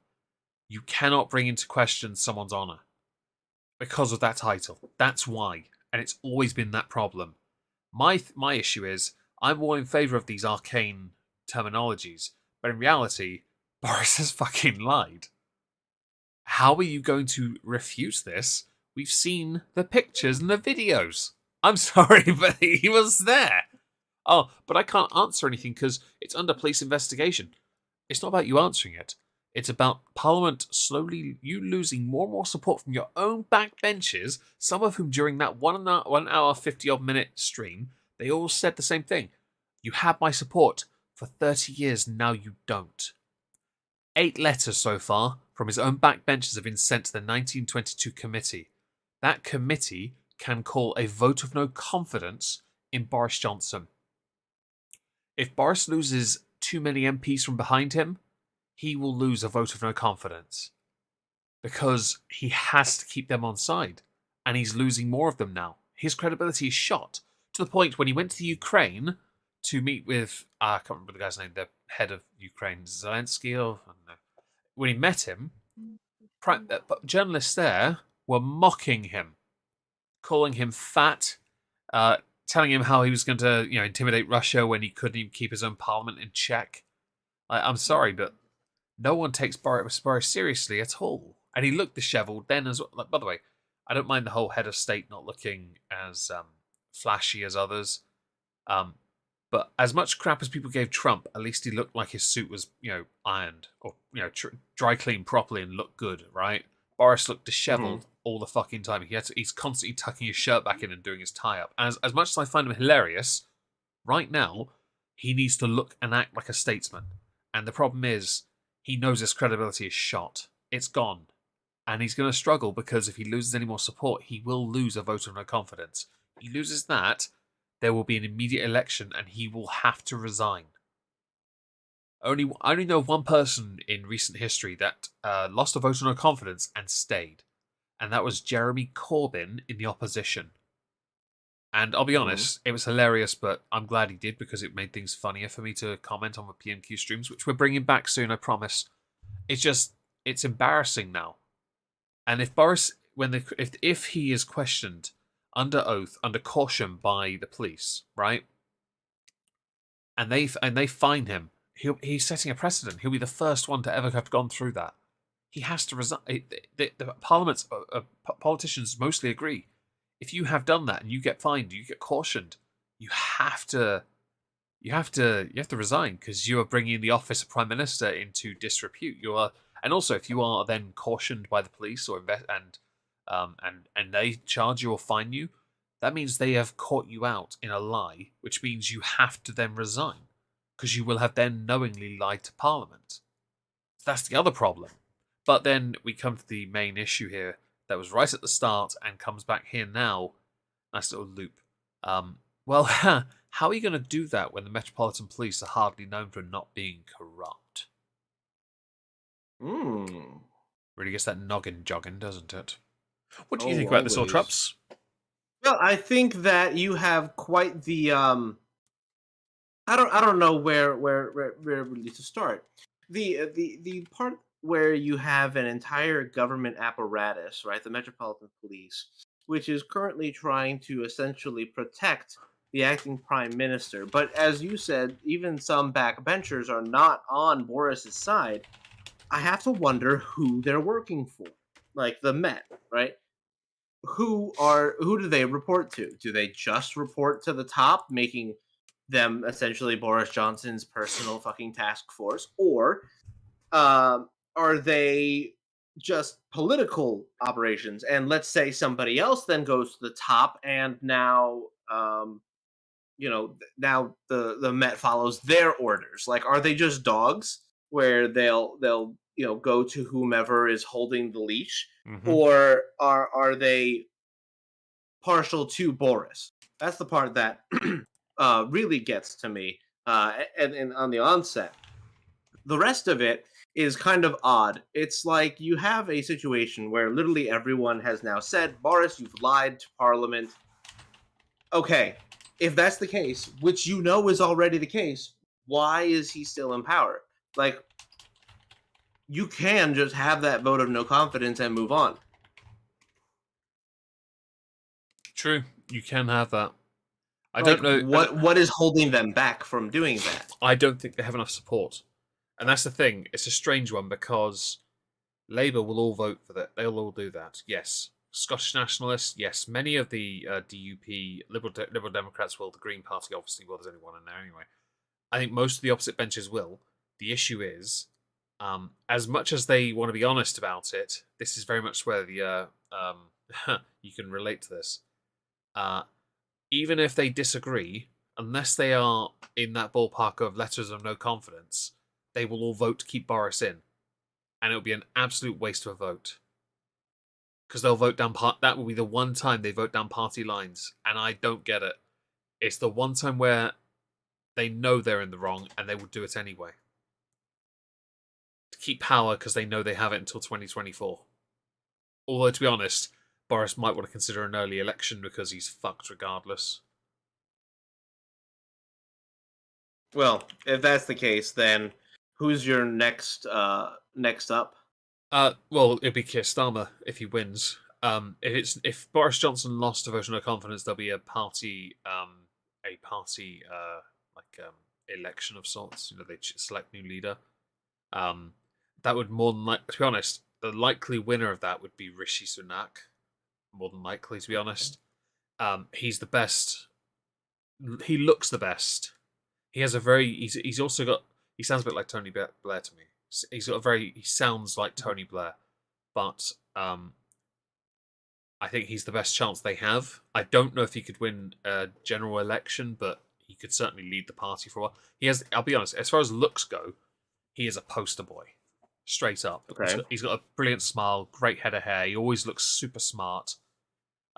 You cannot bring into question someone's honour because of that title. That's why. And it's always been that problem. My issue is, I'm all in favour of these arcane terminologies, but in reality, Boris has fucking lied. How are you going to refute this? We've seen the pictures and the videos. I'm sorry, but he was there. Oh, but I can't answer anything because it's under police investigation. It's not about you answering it. It's about Parliament slowly, you losing more and more support from your own backbenchers, some of whom during that 1 hour, 50-odd minute stream, they all said the same thing. You had my support for 30 years, now you don't. 8 letters so far from his own backbenchers have been sent to the 1922 committee. That committee can call a vote of no confidence in Boris Johnson. If Boris loses too many MPs from behind him, he will lose a vote of no confidence. Because he has to keep them on side. And he's losing more of them now. His credibility is shot. To the point when he went to the Ukraine to meet with, I can't remember the guy's name, the head of Ukraine, Zelensky, or I don't know. When he met him, journalists there were mocking him, calling him fat, telling him how he was going to, intimidate Russia when he couldn't even keep his own parliament in check. I'm sorry, but no one takes Boris seriously at all. And he looked dishevelled then as well. Like, by the way, I don't mind the whole head of state not looking as flashy as others. But as much crap as people gave Trump, at least he looked like his suit was, ironed or, dry cleaned properly and looked good, right? Boris looked dishevelled all the fucking time. He's constantly tucking his shirt back in and doing his tie up. And as much as I find him hilarious, right now, he needs to look and act like a statesman. And the problem is, he knows his credibility is shot. It's gone. And he's going to struggle because if he loses any more support, he will lose a vote of no confidence. If he loses that, there will be an immediate election and he will have to resign. I only know of one person in recent history that lost a vote of no confidence and stayed. And that was Jeremy Corbyn in the opposition. And I'll be honest, it was hilarious, but I'm glad he did because it made things funnier for me to comment on the PMQ streams, which we're bringing back soon, I promise. It's embarrassing now. And if Boris, if he is questioned under oath, under caution by the police, right? And they fine him, he's setting a precedent. He'll be the first one to ever have gone through that. He has to resign. The Parliament's politicians mostly agree. If you have done that and you get fined, you get cautioned, you have to resign because you are bringing the office of Prime Minister into disrepute. And also if you are then cautioned by the police or and they charge you or fine you, that means they have caught you out in a lie, which means you have to then resign because you will have then knowingly lied to Parliament. So that's the other problem. But then we come to the main issue here that was right at the start and comes back here now. Nice little loop. Well, how are you going to do that when the Metropolitan Police are hardly known for not being corrupt? Really gets that noggin jogging, doesn't it? What do you think about this, all Trups? Well, I think that you have quite the I don't know where really to start. The part where you have an entire government apparatus, right, the Metropolitan Police, which is currently trying to essentially protect the acting prime minister. But as you said, even some backbenchers are not on Boris's side. I have to wonder who they're working for. Like the Met, right? Who do they report to? Do they just report to the top, making them essentially Boris Johnson's personal fucking task force, or are they just political operations? And let's say somebody else then goes to the top, and now now the Met follows their orders. Like, are they just dogs where they'll go to whomever is holding the leash, Mm-hmm. or are they partial to Boris? That's the part that really gets to me. And on the onset, the rest of it is kind of odd. It's like you have a situation where literally everyone has now said, Boris, you've lied to Parliament. Okay, if that's the case, which you know is already the case, why is he still in power? Like, you can just have that vote of no confidence and move on. True, you can have that. I don't know what is holding them back from doing that. I don't think they have enough support, and that's the thing. It's a strange one because Labour will all vote for that. They'll all do that. Yes, Scottish nationalists. Yes, many of the DUP Liberal Democrats will. The Green Party obviously will. There's only one in there anyway. I think most of the opposite benches will. The issue is, as much as they want to be honest about it, this is very much where the you can relate to this. Even if they disagree, unless they are in that ballpark of letters of no confidence, they will all vote to keep Boris in, and it'll be an absolute waste of a vote because they'll vote down. That will be the one time they vote down party lines, and I don't get it. It's the one time where they know they're in the wrong, and they will do it anyway to keep power because they know they have it until 2024. Although, to be honest, Boris might want to consider an early election because he's fucked regardless. Well, if that's the case, then who's your next up? Well, it'd be Keir Starmer if he wins. If Boris Johnson lost a vote of no confidence, there'll be a party election of sorts. They select new leader. That would more than to be honest, the likely winner of that would be Rishi Sunak. More than likely, to be honest. He's the best. He looks the best. He has a very. He's also got. He sounds a bit like Tony Blair to me. He's got a very. He sounds like Tony Blair, but I think he's the best chance they have. I don't know if he could win a general election, but he could certainly lead the party for a while. He has. I'll be honest. As far as looks go, he is a poster boy. Straight up. Okay. He's got a brilliant smile, great head of hair. He always looks super smart.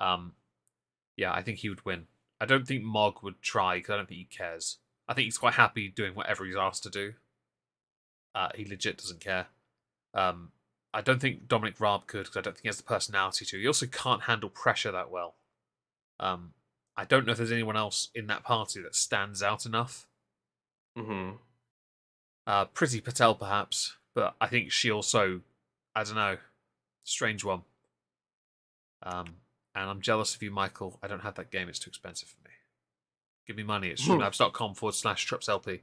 Yeah, I think he would win. I don't think Mog would try because I don't think he cares. I think he's quite happy doing whatever he's asked to do. He legit doesn't care. I don't think Dominic Raab could because I don't think he has the personality to. He also can't handle pressure that well. I don't know if there's anyone else in that party that stands out enough. Mm-hmm. Priti Patel, perhaps, but I think she also, I don't know, strange one. And I'm jealous of you, Michael. I don't have that game. It's too expensive for me. Give me money at streamlabs.com/TrupsLP.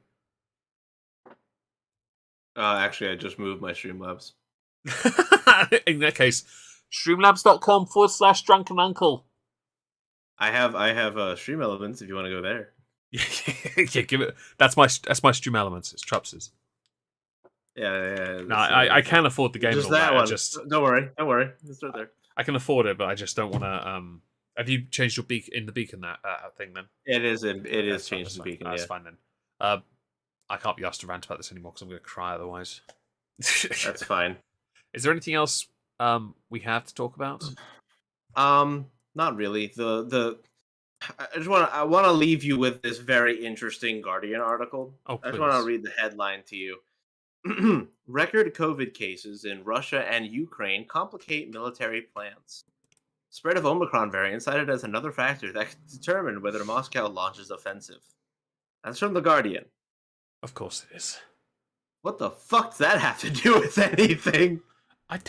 Actually, I just moved my Streamlabs. In that case, streamlabs.com/Drunken Uncle. I have Stream Elements if you want to go there. Yeah, give it. That's my Stream Elements. It's Trups's. Yeah. No, I can afford the game. Just that one. Don't worry. It's right there. I can afford it, but I just don't want to. Have you changed your beacon that thing then? It is changed the beacon. That's fine then. I can't be asked to rant about this anymore because I'm going to cry otherwise. That's fine. Is there anything else we have to talk about? Not really. I want to leave you with this very interesting Guardian article. Oh, please. I just want to read the headline to you. Record COVID cases in Russia and Ukraine complicate military plans. Spread of Omicron variant cited as another factor that could determine whether Moscow launches offensive. That's from The Guardian. Of course it is. What the fuck does that have to do with anything? I'm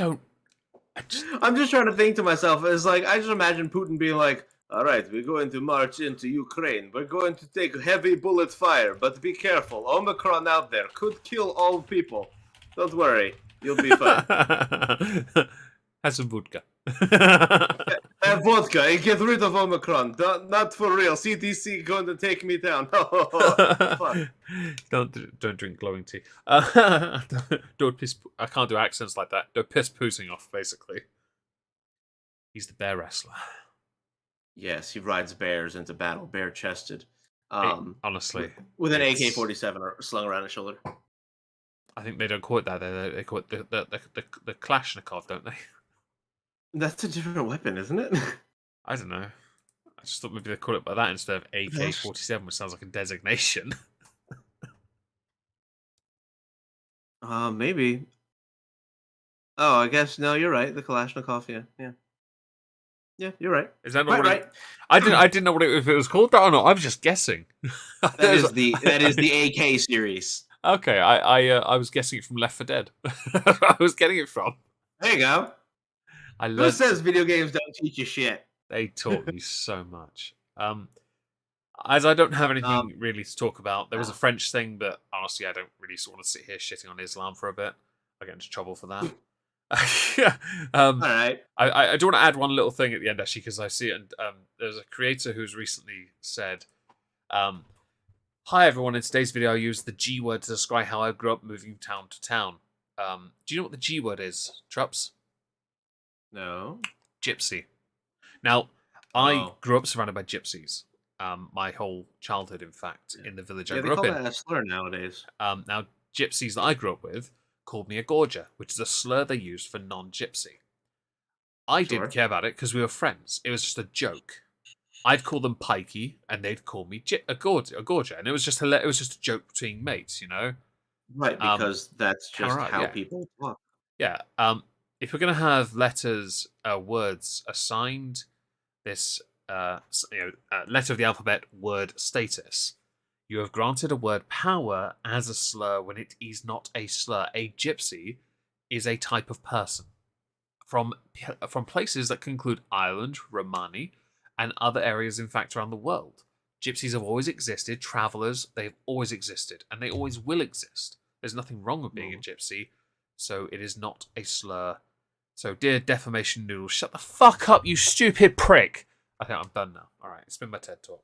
just trying to think to myself. It's like, I just imagine Putin being like, all right, we're going to march into Ukraine. We're going to take heavy bullet fire, but be careful. Omicron out there could kill all people. Don't worry. You'll be fine. Have some vodka. Have vodka and get rid of Omicron. Not for real. CDC going to take me down. Fuck. Don't drink glowing tea. Don't piss. I can't do accents like that. Don't piss Putin off. Basically, he's the bear wrestler. Yes, he rides bears into battle, bare chested. Honestly, with an AK-47 slung around his shoulder. I think they don't call it that. They call it the Kalashnikov, don't they? That's a different weapon, isn't it? I don't know. I just thought maybe they call it by that instead of AK-47, which sounds like a designation. Maybe. Oh, I guess no. You're right. The Kalashnikov. Yeah. You're right. Is that not right? I didn't know if it was called that or not. I was just guessing. That is the AK series. Okay, I was guessing it from Left 4 Dead. I was getting it from. There you go. Who says video games don't teach you shit? They taught me so much. As I don't have anything really to talk about, there was a French thing, but honestly, I don't really want to sit here shitting on Islam for a bit. I get into trouble for that. All right. I do want to add one little thing at the end, actually, because I see it. And there's a creator who's recently said, "Hi everyone. In today's video, I used the G word to describe how I grew up moving town to town. Do you know what the G word is, Trups? No. Gypsy. Now, I grew up surrounded by gypsies. My whole childhood, in fact, in the village I grew up in. They call that a slur nowadays. Now, gypsies that I grew up with called me a gorger, which is a slur they used for non-gypsy. I didn't care about it because we were friends. It was just a joke. I'd call them pikey, and they'd call me a gorger, and it was just it was just a joke between mates, you know. Right, because that's just how people talk. Yeah. If we're gonna have letters, words assigned this, letter of the alphabet word status, you have granted a word power as a slur when it is not a slur. A gypsy is a type of person from places that can include Ireland, Romani, and other areas, in fact, around the world. Gypsies have always existed. Travelers, they've always existed, and they always will exist. There's nothing wrong with being a gypsy, so it is not a slur. So, dear defamation noodle, shut the fuck up, you stupid prick. I think I'm done now. All right, it's been my TED talk.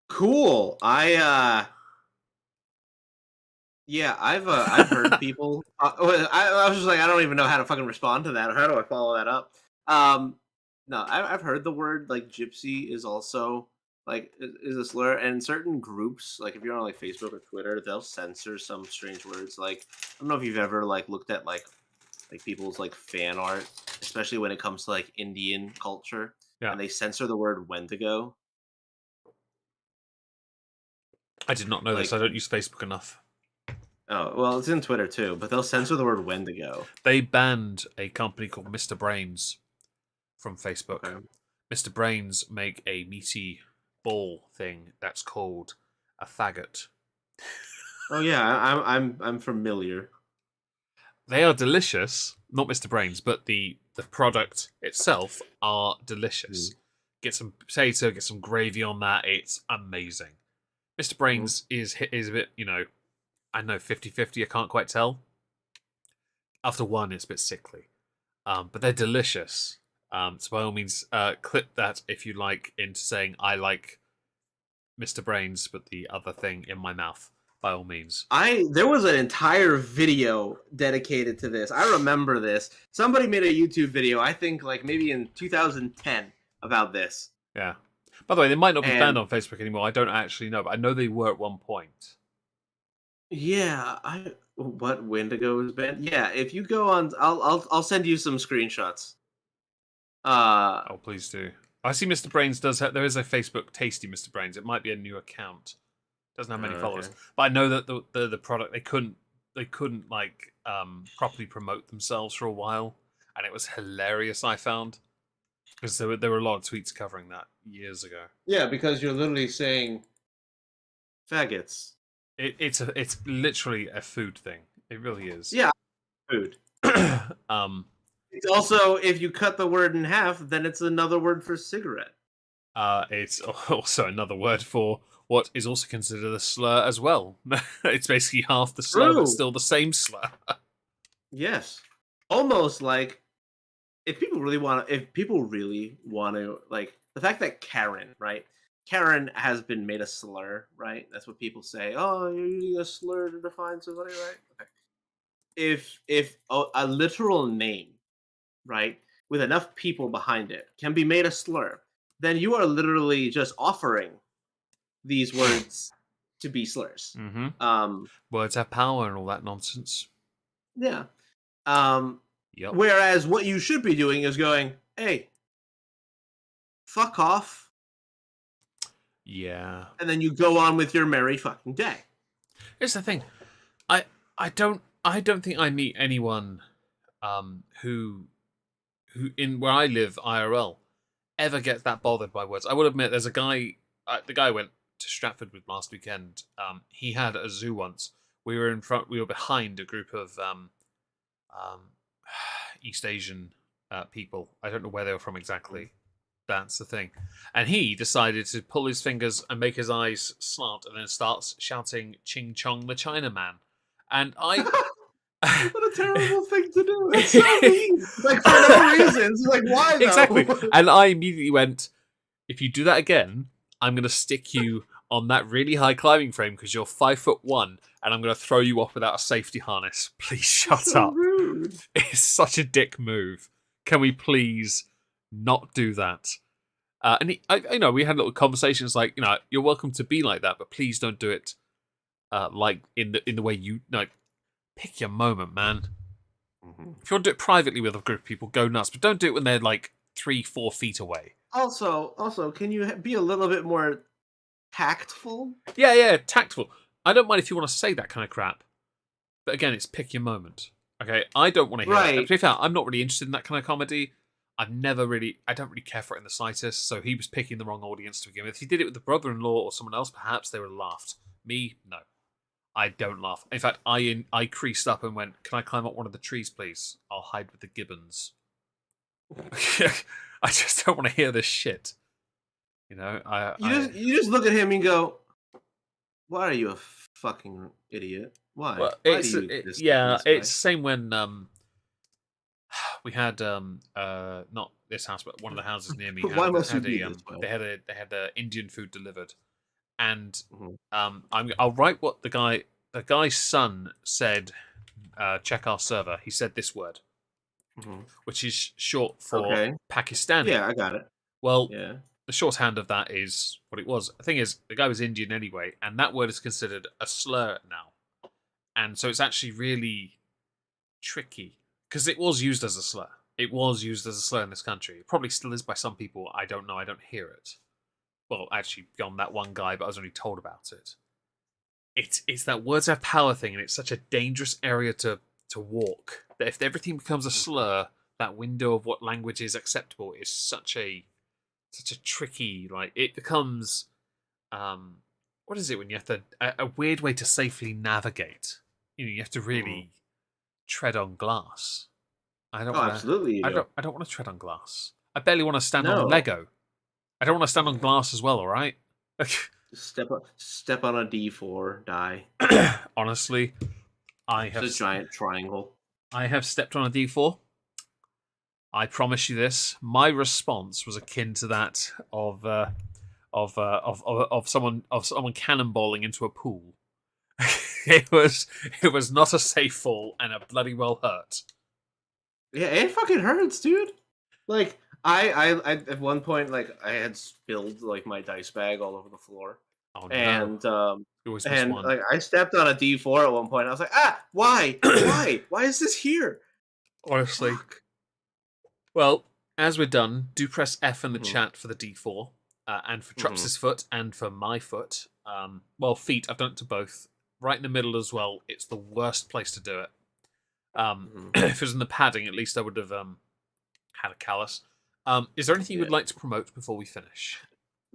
Cool. I've heard people. I was just like, I don't even know how to fucking respond to that, or how do I follow that up? No, I've heard the word like gypsy is also like is a slur, and certain groups, like if you're on like Facebook or Twitter, they'll censor some strange words. Like I don't know if you've ever like looked at like people's like fan art, especially when it comes to like Indian culture, and they censor the word Wendigo. I did not know this. I don't use Facebook enough. Oh, well, it's in Twitter too, but they'll censor the word Wendigo. They banned a company called Mr. Brains from Facebook. Okay. Mr. Brains make a meaty ball thing that's called a faggot. Oh yeah, I'm familiar. They are delicious. Not Mr. Brains, but the product itself are delicious. Get some potato, get some gravy on that. It's amazing. Mr. Brains is a bit, I know 50-50, I can't quite tell. After one, it's a bit sickly. But they're delicious. So by all means, clip that if you like into saying, I like Mr. Brains, but the other thing in my mouth, by all means. There was an entire video dedicated to this. I remember this. Somebody made a YouTube video, I think like maybe in 2010, about this. Yeah. By the way, they might not be banned on Facebook anymore. I don't actually know, but I know they were at one point. Yeah, what Wendigo is banned? Yeah, if you go on, I'll send you some screenshots. Oh, please do. I see Mr. Brains does have. There is a Facebook Tasty Mr. Brains. It might be a new account. Doesn't have many followers, but I know that the product they couldn't like properly promote themselves for a while, and it was hilarious. I found. Because there were a lot of tweets covering that years ago. Yeah, because you're literally saying faggots. It's literally a food thing. It really is. Yeah, food. It's also, if you cut the word in half, then it's another word for cigarette. It's also another word for what is also considered a slur as well. It's basically half the slur, but True. still the same slur. Yes. Almost like if people really want to, like the fact that Karen, right? Karen has been made a slur, right? That's what people say. Oh, you're using a slur to define somebody, right? Okay. If a literal name, right, with enough people behind it can be made a slur, then you are literally just offering these words to be slurs. Mm-hmm. Um, Words have power and all that nonsense. yeah. Yep. Whereas what you should be doing is going, hey, fuck off. Yeah. And then you go on with your merry fucking day. Here's the thing. I don't think I meet anyone who in where I live IRL ever gets that bothered by words. I will admit there's a guy the guy I went to Stratford with last weekend. He had a zoo once. We were behind a group of East Asian people. I don't know where they were from exactly. That's the thing. And he decided to pull his fingers and make his eyes slant and then starts shouting Ching Chong the Chinaman. And I What a terrible thing to do. It's so mean. Like, for no reason. It's like, why though? Exactly. And I immediately went, if you do that again, I'm going to stick you on that really high climbing frame because you're 5'1", and I'm going to throw you off without a safety harness. Please shut so up. rude. It's such a dick move. Can we please not do that? And we had little conversations like, you're welcome to be like that, but please don't do it like in the way you like. Pick your moment, man. Mm-hmm. If you want to do it privately with a group of people, go nuts, but don't do it when they're like 3-4 feet away. Also, can you be a little bit more tactful? Yeah, tactful. I don't mind if you want to say that kind of crap, but again, it's pick your moment. Okay, I don't want to hear that. To be fair, I'm not really interested in that kind of comedy. I don't really care for it in the slightest. So he was picking the wrong audience to begin with. If he did it with the brother-in-law or someone else, perhaps they would have laughed. Me, no. I don't laugh. In fact, I creased up and went, "Can I climb up one of the trees, please? I'll hide with the gibbons." I just don't want to hear this shit. You just look at him and go, "Why are you a fucking idiot? Why? Well, Why it's do you exist in it's this the same when we had not this house, but one of the houses near me. Why must you had be a, this way? They had Indian food delivered, and Mhm. I'll write what the guy's son said. Check our server. He said this word, Mhm. which is short for Okay. Pakistani. Yeah, I got it. Well, Yeah. the shorthand of that is what it was. The thing is, the guy was Indian anyway, and that word is considered a slur now. And so it's actually really tricky because it was used as a slur. It was used as a slur in this country. It probably still is by some people. I don't know. I don't hear it. Well, actually, beyond that one guy, but I was only told about it. It's that words have power thing, and it's such a dangerous area to walk. That if everything becomes a slur, that window of what language is acceptable is such a tricky. Like it becomes, what is it when you have to a weird way to safely navigate? You have to really tread on glass. I don't. Absolutely. You do. I don't want to tread on glass. I barely want to stand on No. Lego. I don't want to stand on glass as well. All right. Step on a D4, die. Honestly, It's a giant triangle. I have stepped on a D4. I promise you this. My response was akin to that of someone cannonballing into a pool. It was not a safe fall and a bloody well hurt. Yeah, it fucking hurts, dude. Like I at one point, like I had spilled like my dice bag all over the floor. Oh no! And You always miss one. like I stepped on a D4 at one point. I was like, why? Why is this here? Honestly. Fuck. Well, as we're done, do press F in the chat for the D4, and for Trups's foot, and for my foot. Well, feet, I've done it to both. Right in the middle as well, it's the worst place to do it. If it was in the padding, at least I would have had a callus. Is there anything you would like to promote before we finish?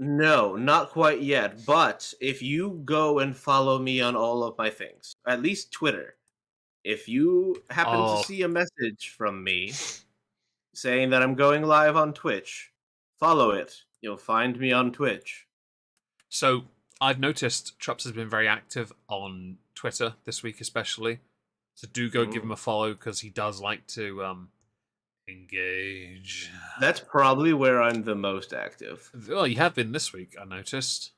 No, not quite yet. But if you go and follow me on all of my things, at least Twitter, if you happen to see a message from me saying that I'm going live on Twitch, follow it. You'll find me on Twitch. So, I've noticed Trups has been very active on Twitter this week, especially. So do go give him a follow because he does like to engage. That's probably where I'm the most active. Well, you have been this week, I noticed,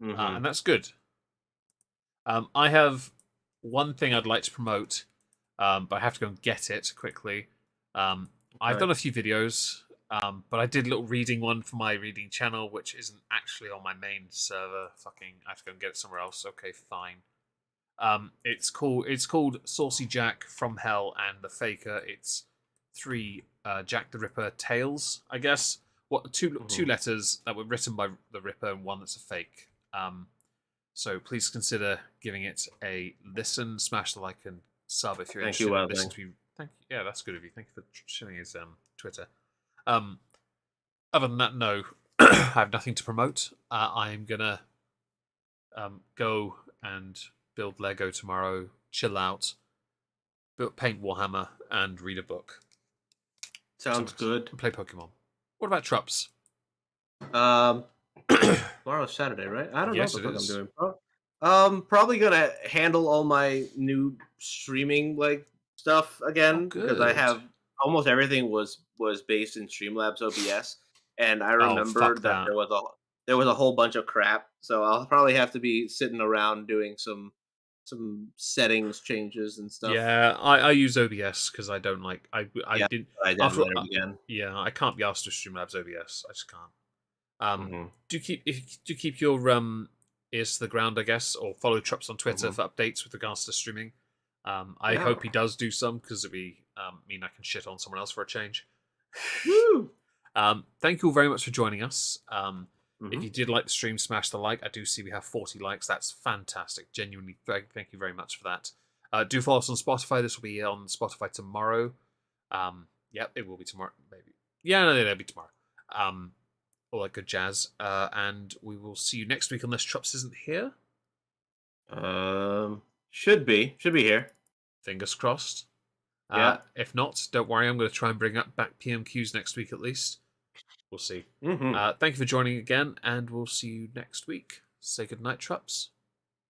and that's good. I have one thing I'd like to promote, but I have to go and get it quickly. I've done a few videos, but I did a little reading one for my reading channel, which isn't actually on my main server. Fucking, I have to go and get it somewhere else. Okay, fine. It's called Saucy Jack from Hell and the Faker. It's 3 Jack the Ripper tales, I guess. What two letters that were written by the Ripper and one that's a fake. So please consider giving it a listen. Smash the like and sub if you're interested in listening to me. Thank you. Yeah, that's good of you. Thank you for sharing his Twitter. Other than that, no, I have nothing to promote. I'm gonna go and build Lego tomorrow, chill out, paint Warhammer, and read a book. Sounds good. And play Pokemon. What about Trups? Tomorrow's Saturday, right? I don't know what the fuck I'm doing. Probably gonna handle all my new streaming stuff again because I have almost everything was based in Streamlabs OBS, and I remembered that there was a whole bunch of crap. So I'll probably have to be sitting around doing some settings changes and stuff. Yeah, I use OBS because I don't like I didn't again. Yeah, I can't be asked to Streamlabs OBS. I just can't. Do keep your ears to the ground, I guess, or follow Trups on Twitter for updates with regards to streaming. I hope he does do some because it'd be mean I can shit on someone else for a change. Woo! Thank you all very much for joining us. If you did like the stream, smash the like. I do see we have 40 likes. That's fantastic. Genuinely, thank you very much for that. Do follow us on Spotify. This will be on Spotify tomorrow. Yep, it will be tomorrow, maybe. Yeah, no, it'll be tomorrow. All that good jazz. And we will see you next week unless Trups isn't here. Should be here. Fingers crossed. Yeah. If not, don't worry. I'm going to try and bring back PMQs next week at least. We'll see. Thank you for joining again, and we'll see you next week. Say good night, Trups.